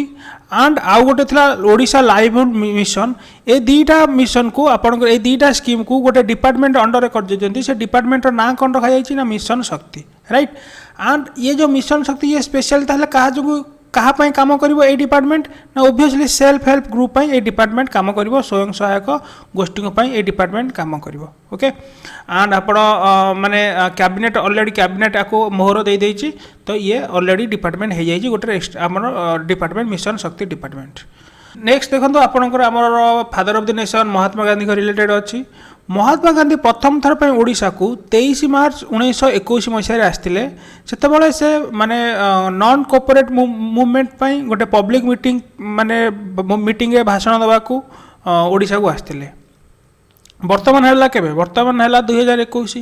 एंड आउ गोटे थिला ओडिशा लाइवलीहुड मिशन ए दीटा मिशन को आपन ए दीटा स्कीम को गोटे डिपार्टमेंट अंडर कर देजंती से डिपार्टमेंट रो ना कोन रखा जायछि ना मिशन शक्ति राइट एंड ये जो मिशन शक्ति ये स्पेशल ताहले कहा जो कहा पई काम करिवो ए डिपार्टमेंट ना ऑब्वियसली सेल्फ हेल्प ग्रुप पई ए डिपार्टमेंट काम करिवो स्वयं सहायक गोष्ठी पई ए डिपार्टमेंट काम करिवो ओके एंड आपण माने कैबिनेट ऑलरेडी कैबिनेट आको मोहर दे देछि तो ये ऑलरेडी डिपार्टमेंट हे जाइछि गोटे हमर डिपार्टमेंट मिशन शक्ति डिपार्टमेंट नेक्स्ट देखो आपणकर आमर father of the nation Mahatma Gandhi को रिलेटेड अच्छी महात्मा गांधी प्रथम थर पर ओडिशा को 23 मार्च 1921 मसीह आसते से से माने नॉन कोऑपरेट मूवमेंट गोटे पब्लिक मीटिंग माने मीटिंग रे भाषण देवा को ओडिशा को आसते वर्तमान है केबे वर्तमान है 2021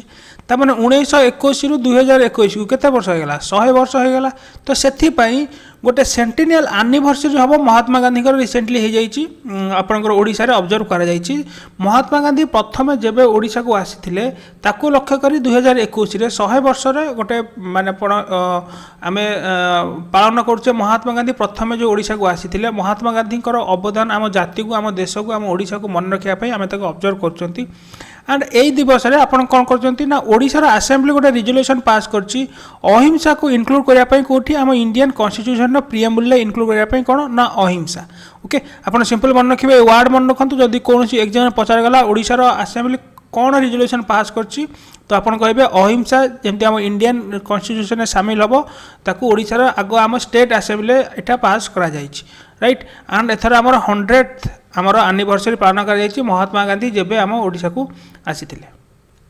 तामाने 1921 रु 2021 को केते वर्ष होगला 100 वर्ष होगला तो सेथि पई गोटे सेंटिनियल एनिवर्सरी हम महात्मा गांधी रिसेंटली हो जाइए आपंकर ओडिशा रे ऑब्जर्व करा जाइए महात्मा गांधी प्रथम जेबे ओडिशा को आसीथिले ताकू लक्ष्य करी 2021 रे 100 वर्ष रे गोटे माने आमे पालन करछे महात्मा गांधी प्रथम जो ओडिशा को आसीथिले महात्मा गांधी अवदान आम जाति को आम देश को आम ओडिशा को मन रखिया पई आमे ताको ऑब्जर्व करछंती एंड यही दिवस रे आपण कौन करछंती ना ओडिशा रा असेंबली गोटे रिजोल्यूशन पास करछि अहिंसा को इनक्लूड करिया पई कोठी आम इंडियन कॉन्स्टिट्यूशन रो प्रिएम्बल रे इनक्लूड करिया पई कोन ना अहिंसा ओके आपण सिंपल मन रखिबे वर्ड मन रखंतु जदी कोनोसी एग्जाम पचार गला ओडिशा रो असेंबली कौन रिजोल्यूशन पास करछि तो आपण कहबे अहिंसा जेमति आम इंडियन कॉन्स्टिट्यूशन में शामिल हबो ताकू ओडिशा रो आगो आम स्टेट असेंबली एटा पास करा जाइछि राइट एंड एथर हमर 100th हमर एनिवर्सरी पालन करा जाइछि महात्मा गांधी जेबे आम ओडिशा को आसीथिले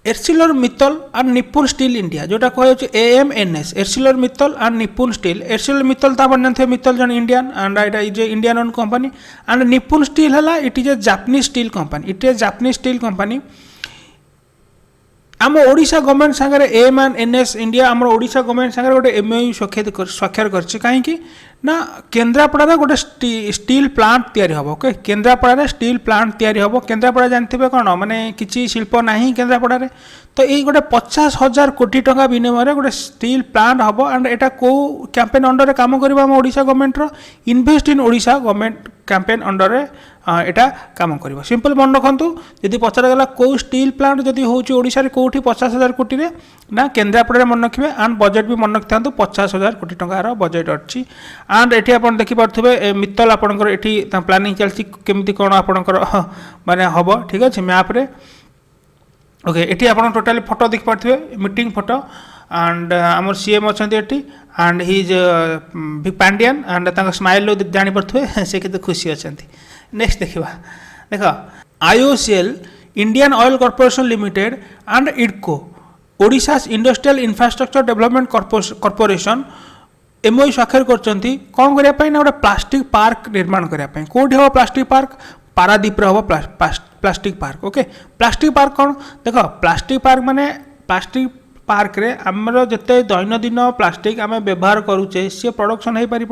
एर्सिलर मित्तल एंड निपुण स्टील इंडिया जोटा कह AMNS एर्सिलर मित्तल एंड निपुण स्टील एर्सिलर मित्तल ता बनथे मित्तल जन Indian and it is Indian own company and निपुण स्टील हला it is a Japanese steel company it is Japanese steel company आम ओडिशा गवर्नमेंट सागर AMNS इंडिया आम ओडिशा गवर्नमेंट सागर गोटे MOU स्वाक्षर करछि काहेकि ना केन्द्रापड़ा गोटे स्टील प्लांट तैयारी हम ओके केन्द्रापड़ा स्टील प्लांट तैयारी हम केन्द्रापड़ा जानते कौन माने किसी शिल्प नहीं केन्द्रापड़ा तो ये गोटे 50,000 कोटी टंका विनिमय गोटे स्टील प्लांट हम एंड एटा को कैंपेन अंडर काम करबा हम ओडिशा गवर्नमेंट रो invest in Odisha government campaign under एटा काम करिवो सिंपल मन रखंतु यदि पचार गला को स्टील प्लांट जदि होची ओडिशा रे कोठी 50,000 कोटी रे ना केन्द्रापड़ा मन रखिबे एंड बजेट भी मन रखिथांतु 50,000 कोटी टंका रो बजेट अछि एंड एठी आपण देखि पारथुबे मित्तल आपणकर एठी प्लानिंग चलछि केमिति कोन आपणकर माने हबो ठीक अछि मैप रे ओके एठी आपण टोटली फोटो देखि पारथुबे मीटिंग फोटो एंड आमर सीएम अछंती एठी and he is big Pandian and तांका स्माइल लो जानि पारथुबे से केते खुशी अछंती नेक्स्ट देखिबा देखो IOCL Indian oil corporation limited and इडको Odisha industrial infrastructure development corporation MOU स्वाक्षर करचंती कोन करिया पई ना गोटे प्लास्टिक पार्क निर्माण करिया पई कोठी हो प्लास्टिक पार्क पारादीप रे हो plastic park okay plastic park कोन देखो प्लास्टिक पार्क माने प्लास्टिक पार्क रे आमर जिते दैनंदिन प्लास्टिक आम व्यवहार करुचे सी प्रोडक्शन हो पार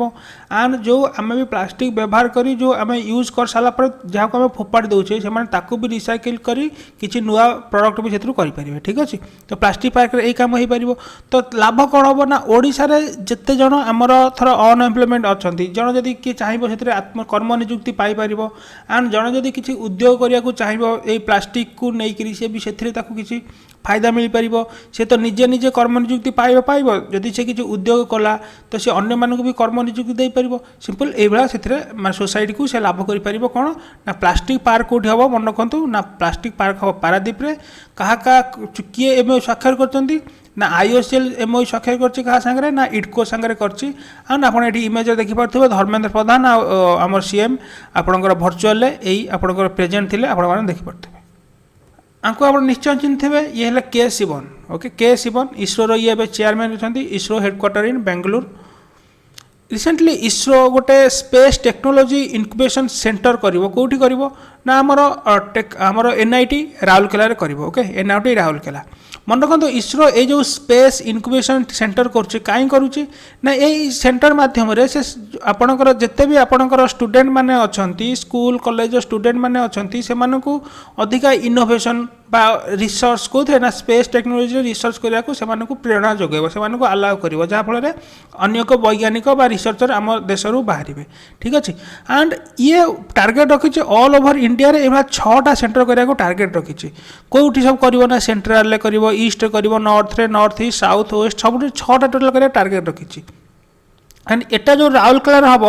एंड जो आम भी प्लास्टिक व्यवहार करी जो आम यूज कर सारा पर जहाँ को आम फोपाड़ी दौचे से भी रिसाइकिल करी किसी नुआ प्रोडक्ट भी से करेंगे ठीक अच्छे। तो प्लास्टिक पार्क रे यही कम हो पार तो लाभ कौन हम ना ओडिशा रे जिते जन आमर थर अनएम्प्लॉयमेंट अच्छा जन जदि किए चाहिए से आत्म कर्म निजुक्ति पाइपर एंड जन जदि किसी उद्योग करने को चाहिए प्लास्टिक को लेकिन सी भी से किसी फायदा मिल पार सी तो निजे निजे कर्म निजुक्ति पाइब जदि से किसी उद्योग कला तो सी अन्य मानक भी कर्म निजुक्ति दे पार सिंपल ये से सोसाइटी को से लाभ कर कौन ना प्लास्टिक पार्क कौटी हम मन रखु ना प्लास्टिक पार्क हम पारादीप रे कहा किए एम स्वाक्षर कर ना आईओसीएल एमओ स्वाक्षर करछि कहा संगे ना इटको संगे करछि एंड आपण एटी इमेज देखि पारथबे धर्मेंद्र प्रधान आमर सीएम आपणकर वर्चुअल एई आपणकर प्रेजेंट थिले आपण माने देखि पारथबे आंको आपण निश्चय चिन्हथबे ये हला के शिवन ओके के शिवन इसरो रो ये चेयरमैन अछंती ISRO headquarter in Bengaluru recently ISRO गोटे स्पेस टेक्नोलॉजी इनक्यूबेशन सेंटर करिवो कोठी करिवो ना आमर एनआईटी राउरकेला रे करिवो ओके एनआईटी राउरकेला मन रखु इसरो ये जो स्पेस इनक्यूबेशन सेंटर करुच्ची ना यही सेंटर माध्यम से आपणकर जिते भी आपणकर स्टूडेंट माने अच्छी स्कूल कॉलेज स्टूडेंट माने अच्छी से अधिका इनोवेशन बा रिसर्च कौन ना स्पेस टेक्नोलॉजी रिसर्च करने को प्रेरणा जोगेब से अलाउ कर जहाँफल अनेक वैज्ञानिक बा रिसर्चर आम देश बाहर ठीक अच्छे एंड ये टार्गेट रखी ऑल ओवर इंडिया रे एभा 6टा सेंटर करने को टार्गेट रखी कौटी सब कर सेंट्राल कर ईस्ट कर नॉर्थ रे नॉर्थ ईस्ट साउथ वेस्ट सब 6टा टोटल कर टार्गेट रखी एंड एटा जो राउरकेला हम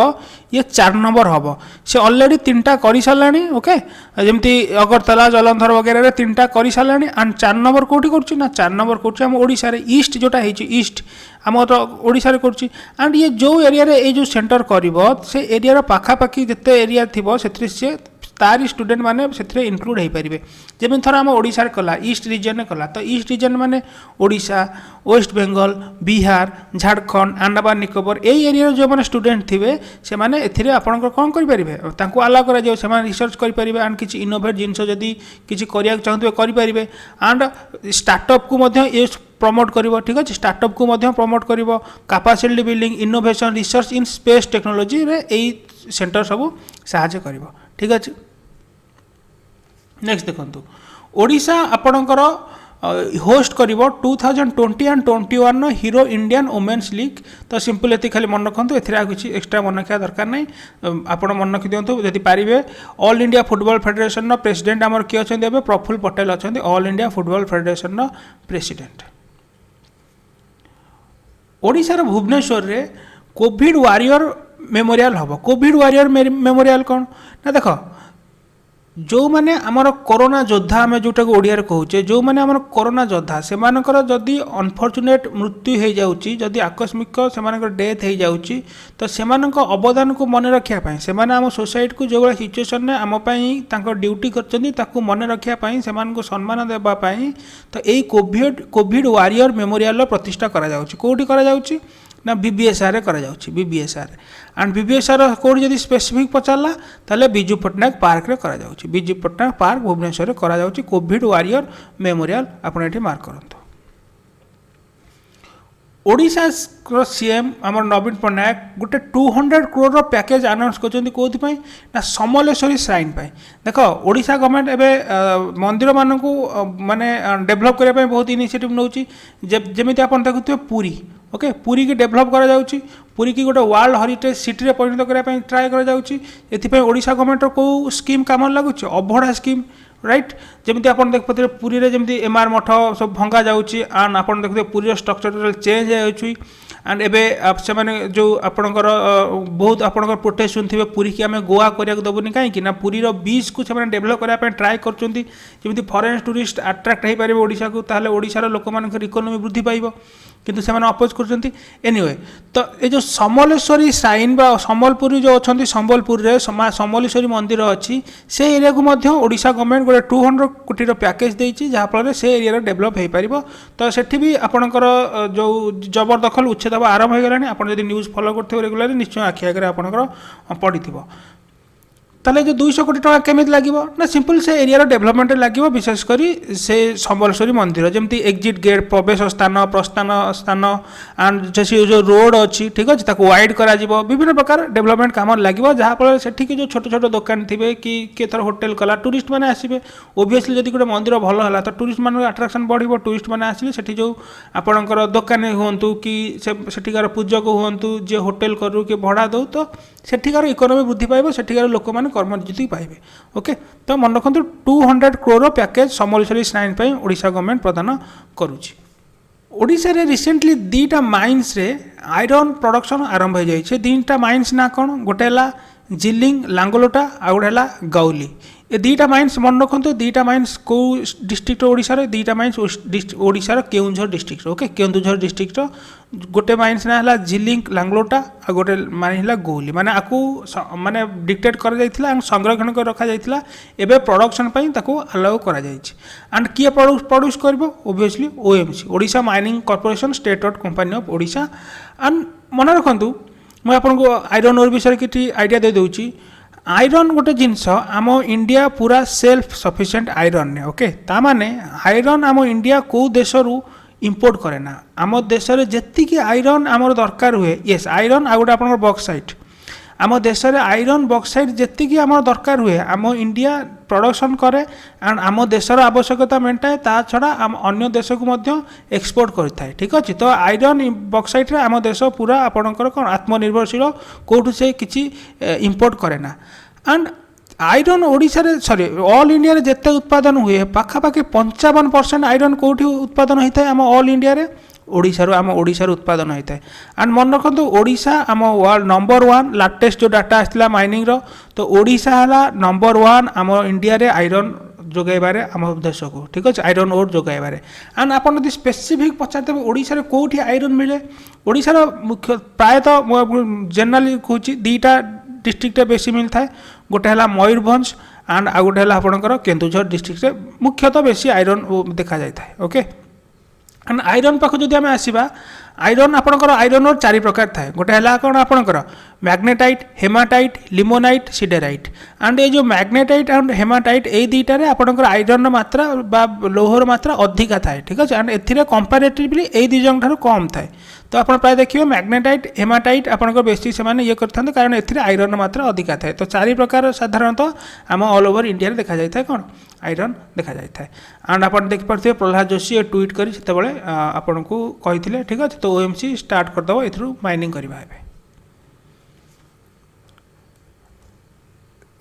ये 4 नंबर हम से ऑलरेडी 3टा कर सारे ओके जमी अगरतला जलंधर वगैरह रे 3टा कर सारे एंड 4 नंबर कौटी कर 4 नंबर कर ओडिशा रे ईस्ट जोटा है ईस्ट आम तो ओडिशा रे कर एंड ये जो एरिया रे ये जो सेंटर कर से एरिया पाखापाखि जिते एरिया थी से तारी स्टूडेंट माने से इनक्लूड हो पारे जमी थर आम ओडिशा कला ईस्ट रिजन कला तो ईस्ट रिजन माने ओडिशा वेस्ट बेंगल बिहार झारखंड अंडमान निकोबर यही एरिया जो मैंने स्टूडेंट थे से मैंने आपंकर कौन करेंगे अलाउ कर रिसर्च करेंगे एंड किसी इनोवेट जिनस जदि किसी कराया चाहते करेंगे एंड स्टार्टअप को ये प्रमोट कर ठीक अच्छे स्टार्टअप को प्रमोट कर capacity building innovation research in space technology रे यही सेंटर सब साहाय्य कर ठीक अच्छे। नेक्स्ट देखो ओडिशा आपणकर होस्ट कर 2020 and 21 Hero Indian women's league तो सिंपल ये खाली मन रखु ए किसी एक्सट्रा मन रखा दरकार नहीं आपड़ मन रखी दिंतु जदि पारे all India football federation president आमर किए अच्छा प्रफुल्ल पटेल अच्छा all India football federation president ओडिशार भुवनेश्वर रे कोविड वारियर मेमोरियल हम कोविड वारियर मेमोरियल कौन ना देख जो मैंने आमर कोरोना योद्धा आम जोटा को ओडिया कहूचे जो मैंने आमर कोरोना योद्धा से जदि अनफर्चुनेट मृत्यु हो जाउची जदि आकस्मिक से डेथ हो जाउची तो से अवदान को मन रखापी से आम सोसाइटी को जो सिचुएसन में आमपाई ड्यूटी कर मन रखापी से सम्मान देवाई तो यही कोविड वारियर मेमोरियल प्रतिष्ठा कौटी कर ना बीबीएसआर रे करा जाउची बीबीएसआर एंड बीबीएसआर कोड जदि स्पेसिफिक पचारला ताले बिजू पट्टनायक पार्क रे करा जाउची बिजू पट्टनायक पार्क भुवनेश्वर रे करा जाउची कोविड वारियर मेमोरियल आपण एठी मार्क करंतु। ओडिशा सीएम आमर नवीन पट्टनायक गोटे 200 करोड़ पैकेज अनाउंस करछन्ती कोथि ना समलेश्वरी श्राइन पाई देख ओडिशा गवर्नमेंट एबे मंदिर मानकू माने डेवलप करने पाई बहुत इनिशिएटिव नउची जेमिति आपण देखुथिबे पुरी ओके पुरी की डेवलप करा जाउची पुरी की गोटे वर्ल्ड हेरिटेज सिटी रे परिणत करने ट्राए करा जाउची एथिपाई ओडिशा गवर्नमेंट को स्कीम काम लागुची अभड़ा स्कीम राइट जमी आप देखते पुरी रे जमी एमआर मठ सब भंगा जाऊँगी एंड आप देखते पुरी स्ट्रक्चर चेंज हो एंड एवं से जो आपणकर बहुत आपंकर प्रोटेस्ट सुनते पुरी की आम गोवा करने देवनी कहीं ना पुरीर बीच को डेभलप करने ट्राए करमी फरेन टूरिस्ट अट्राक्ट हो पारे ओडिशा को ताहले ओडिशार लोक मान इकोनोमी वृद्धि पाइब किंतु से अपोज कर एनीवे तो ये जो समलेश्वरी श्राइन बा सम्बलपुर जो अच्छा सम्बलपुर रे समलेश्वरी मंदिर अच्छी से एरिया को ओडिशा गवर्नमेंट गोटे 200 कोटी पैकेज देती जहाँफल से एरिया डेभलप हो पार तो सेठी भी आपणकर जो जबरदखल उच्छेद आरंभ हो गलानी आप न्यूज फॉलो करते रेगुलर निश्चय आखि आगे आपणकर पड़ी ताले जो 200 कोटी टका केमिति लागिबो ना सिंपल से एरिया डेवलपमेंट लागिबो विशेष करी से संबलेश्वरी मंदिर जमती एग्जिट गेट प्रवेश स्थान प्रस्थान स्थान एंड जैसे जो रोड अच्छी ठीक अच्छे ताको वाइड करा जिवो विभिन्न प्रकार डेवलपमेंट काम लागिबो जहाँ फल सेठी के जो छोट छोट दुकान थिबे कि के थर होटल कला टूरिस्ट माने आसीबे ओबियसली जदि गोटे मंदिर भल होला तो टूरिस्ट मान अट्राक्शन बढ़िबो टूरिस्ट माने आसीबे सेठी जो आपणकर दुकान हुंतु कि सेठिकार पूजक हुंतु जे होटल करू कि भड़ा दो तो सेठिकार इकोनॉमी वृद्धि पाइबो सेठिकार लोक माने कर्मनियुक्ति पाइबे ओके तो मन रखु 200 करोड़ पैकेज समलेश्वरी श्राइन पे ओडिशा गवर्नमेंट प्रदान करुछि। ओडिशा रे रिसेंटली दीटा माइन्स रे आयरन प्रोडक्शन आरंभ हो जाइए दीटा माइन्स ना कौन गोटे है जिलिंग लांगलोटा आ गोटे है गौली ये दीटा माइन्स मन रखु दीटा माइन्स कौ डिस्ट्रिक्ट ओडिशा रे दीटा mines Odisha Keonjhar district okay Keonjhar district गोटे माइन्स ना है जिलिंग लांगलोटा आ गोटे माइन है गौली माने आपको माने डिक्टेट कर जाइथिला एंड संरक्षण कर रखा जाइथिला एबे प्रोडक्शन पई ताको अलाउ करा जाइछि एंड किए प्रोड्यूस करबो obviously OMC Odisha mining corporation state own company of Odisha and मन रखु मैं आपको आयरन ओर विषय किसी आइडिया दे दूची आयरन गोटे जिनस आम इंडिया पूरा सेल्फ सफिशिएंट आयरन ने ओके ता माने आयरन आम इंडिया को देश रु इंपोर्ट करे ना आम देश रे जेतिकी आयरन आमर दरकार हुए येस आयरन आ गोटे आपन बॉक्साइट आम देश रे आयरन बॉक्साइट जेतिकी आमर दरकार हुए आम इंडिया प्रोडक्शन करे एंड आम देशर आवश्यकता मेटाए ता छड़ा आम अन्य देश को मध्य एक्सपोर्ट करता ठीक अच्छे तो आयरन बॉक्साइट रे आम देश पूरा आपणकर कौन आत्मनिर्भरशील कौटू से किसी इंपोर्ट करे ना एंड आयरन ओडिशा रे सॉरी ऑल इंडिया रे जेते उत्पादन हुए पाखापाखि 55% आयरन कौटी उत्पादन होता है आम ऑल इंडिया रे आम ओडिशा उत्पादन होता है एंड मन रखु ओडिशा आम वर्ल्ड नंबर 1 लाटेस्ट जो डाटा आसला माइनिंग रो तो ओडिशा है नंबर 1 आम इंडिया रे आयरन जोगाइबारे आम देश को ठीक अच्छे आयरन ओर जोगाइबारे एंड आप स्पेसिफिक पचारते ओडिशा रे कोठी आयरन मिले ओडिशा मुख्य प्रायतः जनरली कहूँ दीटा डिस्ट्रिक्ट बेसी मिलता है गोटे है मयूरभंज एंड आ गोटे है आपंकर केन्दुझर डिस्ट्रिक्ट मुख्यतः बेसी आयरन देखा जाता है ओके एंड आयरन पाख जदि आम आसवा आयरन आपंकर आयरन और 4 प्रकार थाए गोटे है कौन आपंकर magnetite haematite limonite siderite and ये जो मैग्नेटाइट एंड हेमाटाइट ये दुईटार आपंकर आयरन मात्रा बा लौहर मात्रा अधिका थाए ठीक अच्छे एंड ए कंपारेटिवली ये दुई जन ठार कम थाए तो आप प्राय देखिए मैग्नेटाइट हेमाटाइट आपंकर बेसी से ये करते कारण ए आयरन मात्रा अधिका थाए तो 4 प्रकार साधारणतः आम ऑल ओवर इंडिया देखा जाए कौन आयरन देखा जाए एंड आप देखिपे प्रहलाद जोशी ट्वीट कर आपन को कही ठीक अच्छे तो ओएमसी स्टार्ट करदेव ए माइनिंग करवा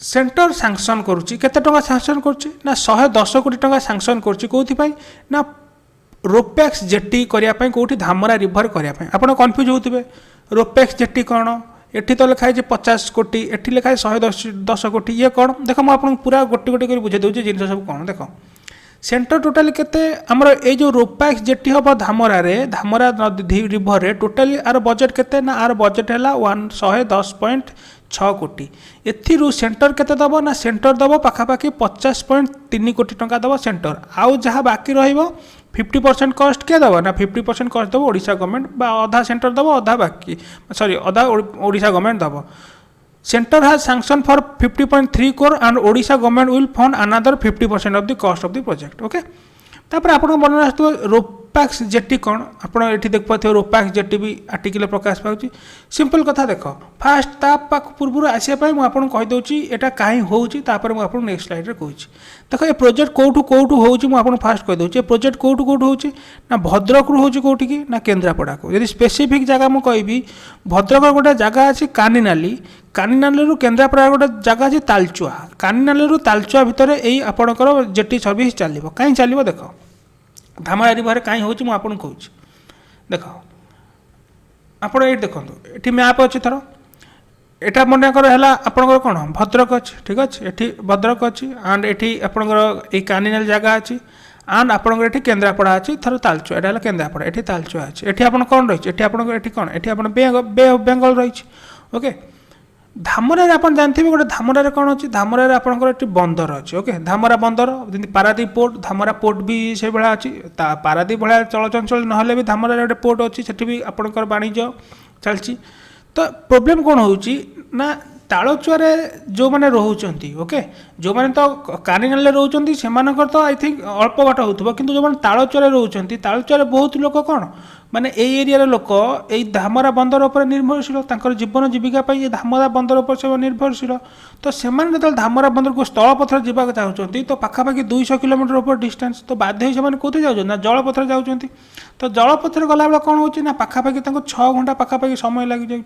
सेंटर सैंक्शन करुच्ची केते टंका सैंक्शन करुच्ची ना 110 कोटी टंका सैंक्शन करुच्ची कोथि ना रोपेक्स जेटी करने कौटी धामरा रिभर करने आप कन्फ्यूज होते रोपेक्स जेटी कौन एठी तो लिखाई 50 कोटी एठी लिखाई 110 कोटी ये कौन देख मुझे पूरा गोटे गोटे कर बुझे दूसरी जिन सब कौन देख सेंटर टोटाली केते हमर ए जो रोपेक्स जेटी हम धामरा नदी रिभर रे टोटाली आर बजेट केते ना आर बजेट है 110.6 कोटी एथिरू सेंटर केते दबो ना सेंटर दबो पाखापाखि 50.3 कोटी टंका दबो सेंटर आउ जहाँ बाकी रहिबो 50% कॉस्ट किए दबो ना 50% कॉस्ट दबो ओडिशा गवर्नमेंट बा अधा सेंटर दबो अधा बाकी सॉरी अधा ओडिशा गवर्नमेंट दबो centre has sanctioned for 50.3 crore and Odisha government will fund another 50% of the cost of the project okay तापर आपन मन आसतो रोपाक्स जेटी कौन आपन एठी देख पाथे रोपाक्स जेटी भी आर्टिकल प्रकाश पाउची सिंपल कथा देखो फास्ट ता पाक पूर्व आसिया पय मु आपन कहि दोची एटा काहे होउची तापर मु आपन नेक्स्ट स्लाइड रे कहूची देखो ए प्रोजेक्ट कोठू होउची मु आपन फास्ट कहि दोची ए प्रोजेक्ट कोठू होउची ना भद्रक रु होउची कोठी की ना केंद्रापड़ा को यदि स्पेसिफिक जगह मु कहबी भद्रक गोटे जगह अछि कानिनाली कानिनाली रु केंद्रापड़ा गोटे जगह अछि तालचुआ कानिनाली रु तालचुआ भितर एई आपनकर जेटी सर्विस चलिबो काहे चलिबो देखो धामरा रिभर कहीं हो आपन कहूँ देख आप देखो ये मैप अच्छी थर यहाँ मनकर है आपंकर कौन भद्रक अच्छे ठीक अच्छे ये भद्रक अच्छी एंड ये आपंकर ये कानिनाल जगह अच्छी एंड आपंकर ये केंद्रापड़ा अच्छी थर तालचुआ यहाँ है केंद्रापड़ा ये तालचुआ अच्छी ये आप कौन रही है आपंकर ये कौन ये बे ऑफ बेंगल रही ओके धामरा आप जानते गोटे धामरा कौन अच्छी धामरा आपंकर ये बंदर अच्छी ओके धामरा बंदर जमी पारादीप पोर्ट धामरा पोर्ट भी से भाया अच्छी पारादीप भाया चलचंचल ना भी धामरा गोटे पोर्ट अच्छी से भी आपंकर वाणिज्य चलती तो प्रोब्लेम कौन हो तालचुआरे जो मैंने रोचंती ओके जो मैंने तो कारिनाल रोचंती सेमानकर तो आई थिंक अल्प बाट होथबो किंतु जो मैंने तालचुआरे रोचंती तालचुआरे बहुत लोक कौन माने ए एरिया लोक ए धामरा बंदर उपर निर्भरशील तांकर जीवन जीविका पाई ये धामरा बंदर उपर से निर्भरशील तो सेमाने जतल धामरा बंदर को स्थल पथर जीवा चाहते तो पाखापाखि 200 किलोमीटर उपर डिस्टेंस तो बाध्य से कौन जाऊँ ना जल पथर जाऊँच तो जल पथर गला बेला कौन हो पाखापाखि 6 घंटा पाखापाखि समय लग जाऊँ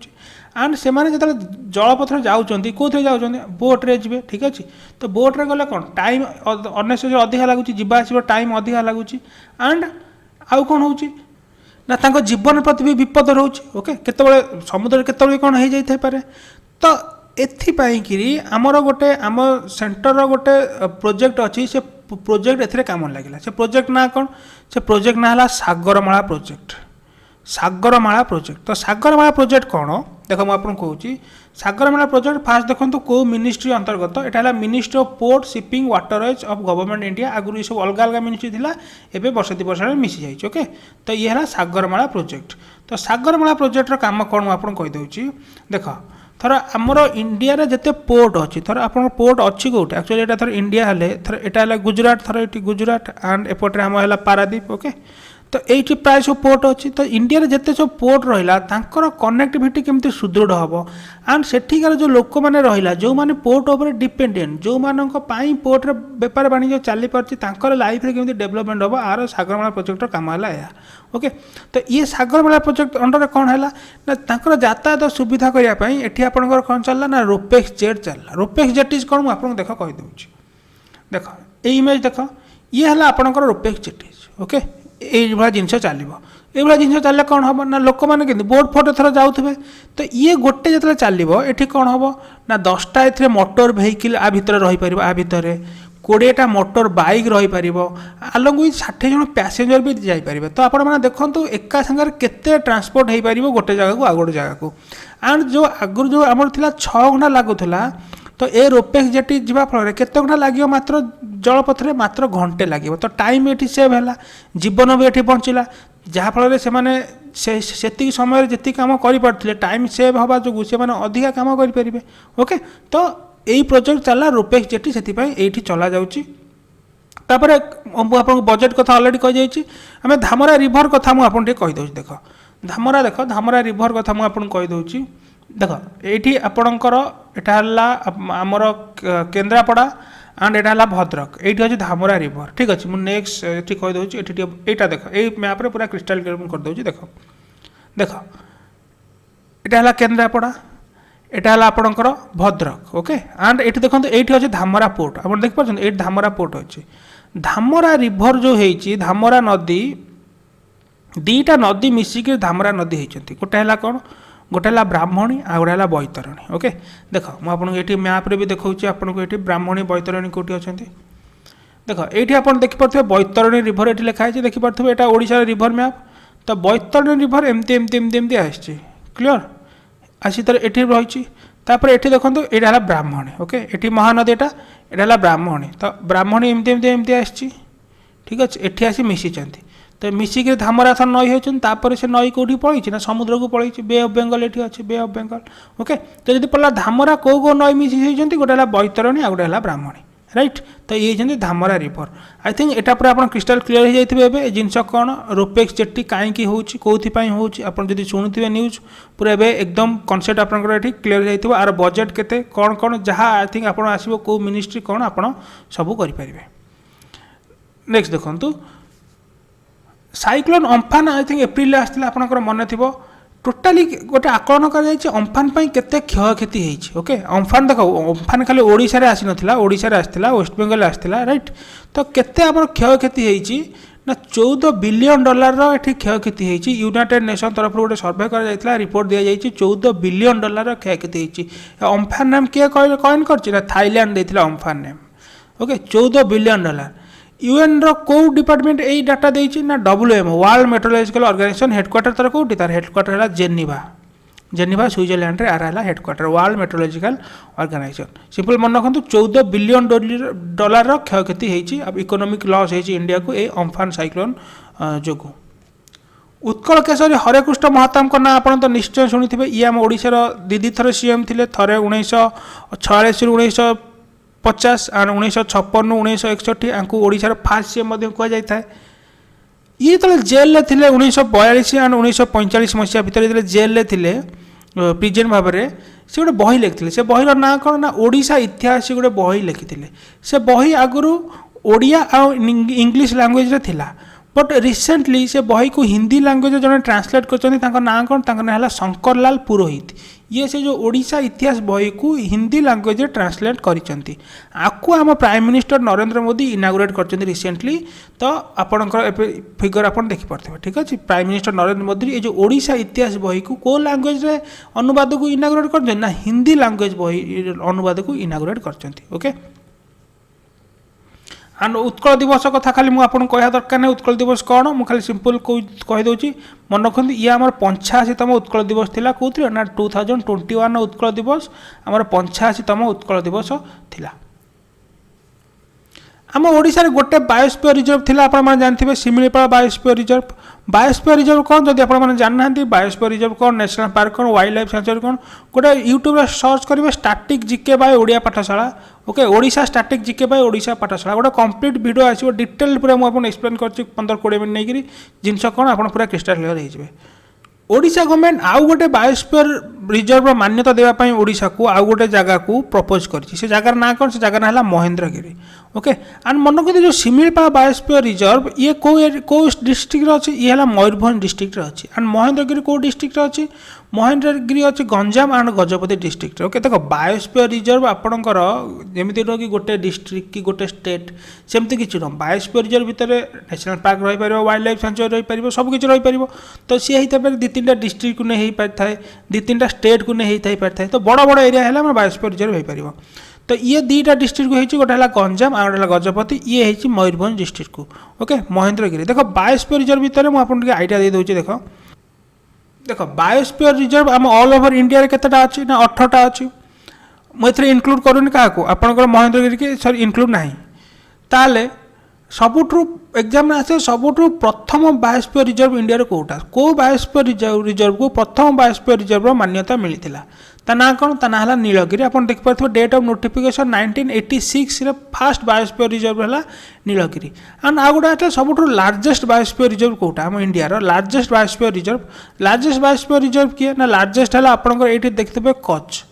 एंड से जो जल पथर जाऊँच कौन जाऊँ बोट्रे जी ठीक अच्छे तो बोट्रे गले कौन टाइम अनेसेसरी अधिका लगुच जावास टाइम अधिका लगुच एंड आउ कौन हो ना तांको जीवन प्रति भी विपद रोचे ओके केतबेले समुद्र केतबेले कौन हो जाई पारे तो एथिपाई किरी आमर गोटे आम सेंटर गोटे प्रोजेक्ट अच्छी से प्रोजेक्ट एथिरे काम लगिला से प्रोजेक्ट ना कौन से प्रोजेक्ट ना हला सागरमाला प्रोजेक्ट सागरमाला प्रोजेक्ट तो सागरमाला प्रोजेक्ट कौन देख मुझे आपको कहूँ सागरमाला प्रोजेक्ट फास्ट देखो कौ मिनिस्ट्री अंतर्गत यहाँ ministry of port shipping waterways of government India आगुरी सब अलग अलग मिनिस्ट्री थिला एबे वर्ष 2 वर्ष मिसी जाइए ओके तो ये है सागरमाला प्रोजेक्ट तो सागरमाला प्रोजेक्टर काम कौन मुझे कहीदे देख थर आमर इंडिया रे जते पोर्ट अच्छी थर आप पोर्ट अच्छी कौटे एक्चुअली यहाँ थर इंडिया हेले थर यहाँ गुजरात थर ये गुजरात एंड एपटे आम है पारादीप ओके तो ये प्राय सब पोर्ट अच्छी तो इंडिया रे जते सब पोर्ट रहा तांकर कनेक्टिविटी केमती सुदृढ़ हम एंड सेठिकार जो लोक मैंने रहा जो मैंने पोर्ट उपर डिपेंडेंट जो मानक पोर्ट रे बेपार वाणिज्य चली पार लाइफ रे केमती डेवलपमेंट हम आर सागरमाला प्रोजेक्टर काम है या ओके तो ये सागरमाला प्रोजेक्ट अंडर कौन है ना तांकर यातायात सुविधा करने एटी आपंकर कौन चलला ना रोपेक्स जेट चलला रोपेक्स जेट इज कौन मुझे देख कहीदे देख ये इमेज देख ये है आपंकर रोपेक्स जेट इज ओके ये जिनस चलो ये जिन चल कौन हम ना लोक मैंने बोट फोट थर जाऊे तो ये गोटे जो चलो ये कौन हम ना 10टा ए मोटर भेहिकल आ भितर रहीपर आ भितर 20टा मोटर बाइक रहीपर आलंग 60 जन पैसेंजर भी जापर तो आप देखो एका सागर केते ट्रांसपोर्ट हो पार गोटे जगह को आ गोटे जगह को एंड जो आगुरी जो आम 6 घंटा लगुला तो ए रोपेक्स जेटी जीवा फल केते घंटा लगे मात्र जलपथरे मात्र घंटे लगे तो टाइम ये सेव है जीवन भी ये बंचला जहाँफल से समय जी कम कर टाइम सेव हवा जो से अधिका कम करेंगे ओके तो यही प्रोजेक्ट चला रोपेक्स जेटी से ये चला जापर आपको बजेट कथा अलरेडी कही आम धामरा रिभर कथा मुझे कहीदे देख धामरा रिभर कथा मुझे कहीदे देख ये आपणकर यहाँ आमर केन्द्रापड़ा एंड यहाँ भद्रक ये हूँ धामरा रिभर ठीक अच्छे मुझे नेक्स्ट ये कहीदे यहाँ देख ये मैप्रे पूरा क्रिस्टाल क्लियर करदे देख देख यहाँ केन्द्रापड़ा यहाँ है आपणकर भद्रक ओके एंड ये देखो ये हूँ धामरा पोर्ट आप देखिए ये धामरा पोर्ट अच्छे धामरा रिभर जो है धामरा नदी 2टा नदी मिसिक धामरा नदी होती गोटे है कौन गोटे है ब्राह्मणी आ गोटे है बैतरणी ओके देख मुझे मैप्रे भी देखा आपको ये ब्राह्मणी बैतरणी कौटी अच्छा देख ये आप देखिपे बैतरणी रिभर ये लिखाई देखिपे यहाँ ओडिशा रिभर मैप तो बैतरणी रिभर एमती एमती एमती एमती आसी क्लीयर आसी तर ये रही ये देखो यहाँ है ब्राह्मणी ओके ये महानदी यहाँ है ब्राह्मणी तो ब्राह्मणी एमती एमती एमती आसी ठीक अच्छे ये आसी मिशिंट तो मिसिक धामरा थर नई होती से नई कौटी पड़ी ना समुद्र को पड़ी बे ऑफ बेंगल ये अच्छे बे ऑफ बेंगल ओके तो जब पड़ा धामरा कौ नई मिसी होती गोटे है बैतरणी आ गोटे है ब्राह्मणी राइट तो ये होती धामरा रिभर आई थिंक यहाँ पर आप क्रिस्टाल क्लीयर हो जाए जिनस कौन रोपेक्स जेटी कहीं होपाई होती शुणुवे न्यूज पूरा एवं एकदम कनसेप्ट आपंकर क्लीयर हो आर बजेट केते कौन कौन जहाँ आई थिंक आप आसो कौ मिनिस्ट्री कौन आप सब करेंगे नेक्स्ट देखु cyclone Amphan I think April आसला आपंकर मन थी टोटाली गोटे आकलन कर अम्फान केते क्षयक्षति होती ओके अम्फान देख अम्फान खाली ओडिशा रे आसी नथिला ओडिशा रे आसला वेस्ट बेंगल आसला राइट तो केते आमर क्षयक्षति होती ना $14 बिलियन ये क्षयक्षति होती यूनाइटेड नेशन तरफ गोटे सर्वे कर रिपोर्ट दि जाइए $14 बिलियन क्षयक्षति होती अम्फान नाम किए कॉइन कर थाईलैंड देता अम्फान नाम ओके $14 बिलियन यूएन रो कौ डिपार्टमेंट यही डाटा देती ना WMO World Meteorological Organisation headquarter तार कौटी तार हेडक्वार्टर है जेनेवा स्विट्जरलैंड रे आर है headquarter World Meteorological Organisation simple मन रखु $14 बिलियन क्षयक्षति होती अब इकोनॉमिक लॉस होती इंडिया को ये अम्फान साइक्लोन जो उत्कल केशरी हरेकृष्ण महाताम ना आप तो निश्चय शुणी थे। ये आम ओडिशार दी थर सीएम थे, थे 1946 1950 एंड 1956 1961 आपको ओडिशार फास्ट सीएम कहुई था। ये तो जेल थे 1942 एंड 1945 मसीहा भितर जेल थे प्रेजेंट भाव में से गोटे बही लिखिते। से बहीर ना कौन ना ओडिशा इतिहास गोटे बही लिखिते। से बही आगु ओडिया आ इंग्लिश लैंग्वेज थिला, बट रिसेंटली से बही को हिंदी लैंग्वेज जड़े ट्रांसलेट कर ना कौन ना शंकरलाल पुरोहित। ये से जो ओडिशा इतिहास बही को हिंदी लैंग्वेज ट्रांसलेट करिसेंती। आकु आम prime minister Narendra Modi inaugurate करछंती रिसेंटली। तो आपनकर फिगर आपन देखि परथिबे, ठीक अछि। प्राइम मिनिस्टर नरेंद्र मोदी ये जो ओडिशा इतिहास बही को लैंग्वेज रे अनुवाद को इनागुरेट करछन ना हिंदी लैंग्वेज बही अनुवाद को इनागुरेट करछंती। ओके, एंड उत्कल दिवस कथा खाली मुझे कह दरकार नहीं। उत्कल दिवस कौन मुझे खाली सिंपल कहीदे मन रखते। ये आम 85तम उत्कल दिवस थिला कौन ना 2021 उत्कल दिवस आम 85तम उत्कल दिवस थिला। आम ओडिशा गोटे बायोस्फीयर रिजर्व थिला, आप जानते Similipal biosphere reserve. Biosphere reserve कौन जब आप जानना बायोस्फीयर रिजर्व कौन, नेशनल पार्क कौन, वाइल्ड लाइफ सेंचुरी कौन, गोटे यूट्यूब सर्च करेंगे स्टैटिक जीके बाय ओडिया पाठशाला। Okay, Odisha static GK by Odisha पाठशाला गोटे कंप्लीट वीडियो आसो डिटेल पूरा मुझे एक्सप्लेन कर 15-20 मिनट नहीं जिनस कौन आप पूरा क्रिस्टल क्लियर हो। ओडिशा गवर्नमेंट आउ गोटे बायोस्फीयर रिजर्व मान्यता देवाई ओडिशा को आउ गोटे जगह को प्रपोज करिछि। से जगार ना कौन, से जगह ना महेंद्रगिरी। ओके, एंड मन रखते जो शिमिलीपाल बायोस्फीयर रिजर्व ये को डिस्ट्रिक्ट अच्छी, ये है मयूरभंज डिस्ट्रिक्ट अच्छी। एंड महेंद्रगिरी को डिस्ट्रिक्ट अच्छी, महेंद्रगिरी अच्छी Ganjam and Gajapati district. Okay, देखो बायोस्फीयर रिजर्व आपणकर जमीती रह कि गोटे डिस्ट्रिक्ट कि गोटे स्टेट सेमती किसी न। बायोस्फीयर रिजर्व भितर नेशनल पार्क रही पार, वाइल्ड लाइफ सेंचुरी रही पार, सबकि रही पार। तो सी होता है 2-3टा डिस्ट्रिक्ट को नहीं पारि था, 2-3टा स्टेट को नहीं पारि था। तो बड़ बड़ एरिया है बायोस्फीयर रिजर्व हो पार। तो ये 2टा डिस्ट्रिक्ट को होती, गोटे है गंजाम आ गोटे गजपति, ये है मयूरभंज डिस्ट्रिक्ट को। ओके, महेंद्रगिरी। देखो बायोस्फीयर रिजर्व भितर मुझे आइडिया दे दूसरी। देखो बायोस्फीयर रिजर्व आम ऑल ओवर इंडिया रे केतेटा अच्छी ना 18टा अच्छी। मुझे इनक्लूड करूनी क्या आपंकर महेंद्रगिरी के सॉरी इनक्लूड ना। ताले सबुठू एग्जाम आसे सबुठू प्रथम बायोस्फीयर रिजर्व इंडिया रे कोटा को बायोस्फीयर रिजर्व को प्रथम बायोस्फीयर रिजर्व मान्यता मिलता। ता ना कौन, ता ना है नीलगिरी। आप देखिए डेट ऑफ नोटिफिकेशन 1986 रे फर्स्ट बायोस्फीयर रिजर्व है नीलगिरी। एंड आ गोटे सबुठू लार्जेस्ट बायोस्फीयर रिजर्व कोटा आम इंडिया रो largest biosphere reserve. Largest biosphere reserve किए ना, लार्जेस्ट है आपंकर ये देखते Kutch.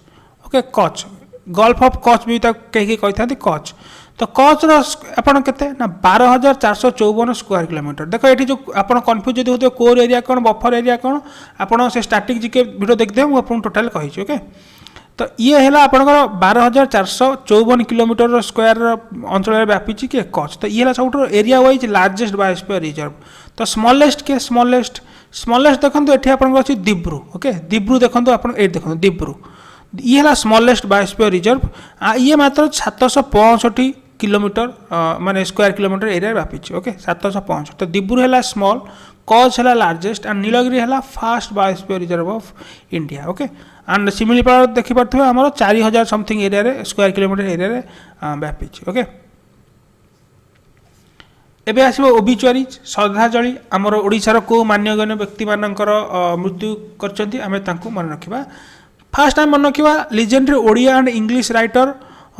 Okay, Kutch gulf of Kutch भी कहीं कही था कच्छ। तो कच्छ रते ना 12,454 स्क्वायर किलोमीटर। देखो ये जो आप कन्फ्यूज जो होते कोर एरिया कौन, बफर एरिया कौन, आपड़ से स्टैटिक जीके वीडियो देखते मुझे आपको टोटाल कही। ओके, तो ये है आपंकर 12,454 किलोमीटर स्क्वायर अंचल व्यापी कि कच्छ। तो ये सब area wise largest biosphere reserve. तो स्मॉलेस्ट के स्मॉलेस्ट देखो ये आप अच्छी दिब्रु। ओके, दिब्रु देखो आप देखो दिब्रु, ये है स्मॉलेस्ट बायोस्फीयर रिजर्व। ये मात्र 765 किलोमीटर माने स्क्वायर किलोमीटर एरिया व्यापी। ओके, 765। तो दिब्रु है स्मॉल, कच्छ है लार्जेस्ट एंड नीलगिरी है fast biosphere reserve of India. Okay, and Similipal देखिपे आम 4000 समथिंग एरिया रे स्क्वायर किलोमीटर एरिया रे व्यापी। ओके, एबे आसो ओबिचुआरीज श्रद्धांजलि। आमर ओडिशार को मान्यगण्य व्यक्ति मानकर मृत्यु करछंती, आमे तांको मन रखिबा। फास्ट टाइम मन रखा legendary Odia and English writer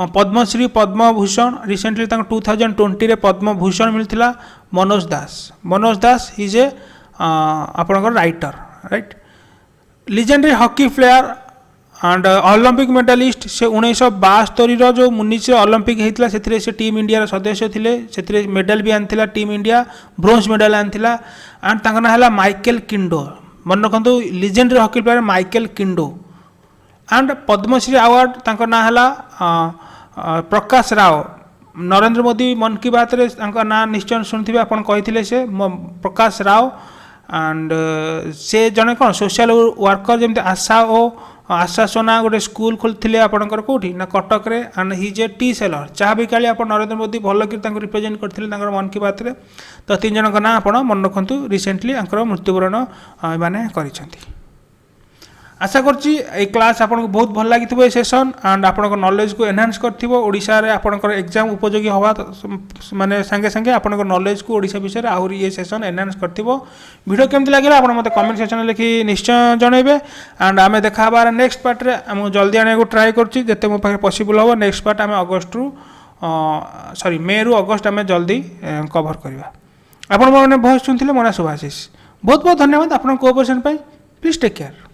Padmashri Padmabhushan recently 2020 रे पद्मभूषण मिलता मनोज दास। मनोज दास इज ए आपणकर writer right. Legendary hockey player and olympic medallist से 1972 जो मुनिच ओलंपिक होता से टीम इंडिया सदस्य थे, से मेडल भी आनी टीम इंडिया, ब्रोंज मेडल आनी। एंड तांका ना है माइकेल किंडो। मन रखु legendary hockey player Michael Kindo. And Padmashri award तांका ना है प्रकाश राव। नरेंद्र मोदी मन की बात रे तांका ना निश्चय शुणुवे, आप कही से प्रकाश राव। एंड से जड़े कौन सोशल वर्कर जमी आशा सोना गोटे स्कूल खोलते आपंकर कौटी ना कटक रे। And his A T seller, चाह बिकाली आप नरेंद्र मोदी भल कि रिप्रेजेंट करते मन की बात रे। तो 3 जन ना आप मन रखु रिसेंटली मृत्युवरण मैंने कर। आशा करछि ए क्लास आपको बहुत भल लगी ए सेशन एंड आपन नॉलेज को एनहांस करथिबो ओडिशा रे आपन एग्जाम उपयोगी हवा माने संगे संगे आपन नॉलेज को ओडिशा विषय आहुरी ये सेशन एनहांस करथिबो। वीडियो केमति लागला आपन मते कमेंट सेक्शन में लिखि निश्चय जनइबे एंड आमे देखा बार नेक्स्ट पार्ट रे हम जल्दी आने को ट्राई करछि जते मो पाखे पॉसिबल हो। नेक्स्ट पार्ट आमे अगस्त रु सॉरी मे रु अगस्त आमे जल्दी कवर करबा। आपन माने बहुत सुनथिले मोना सुभाशिष बहुत बहुत धन्यवाद आपन कोऑपरेशन पे। Please take care.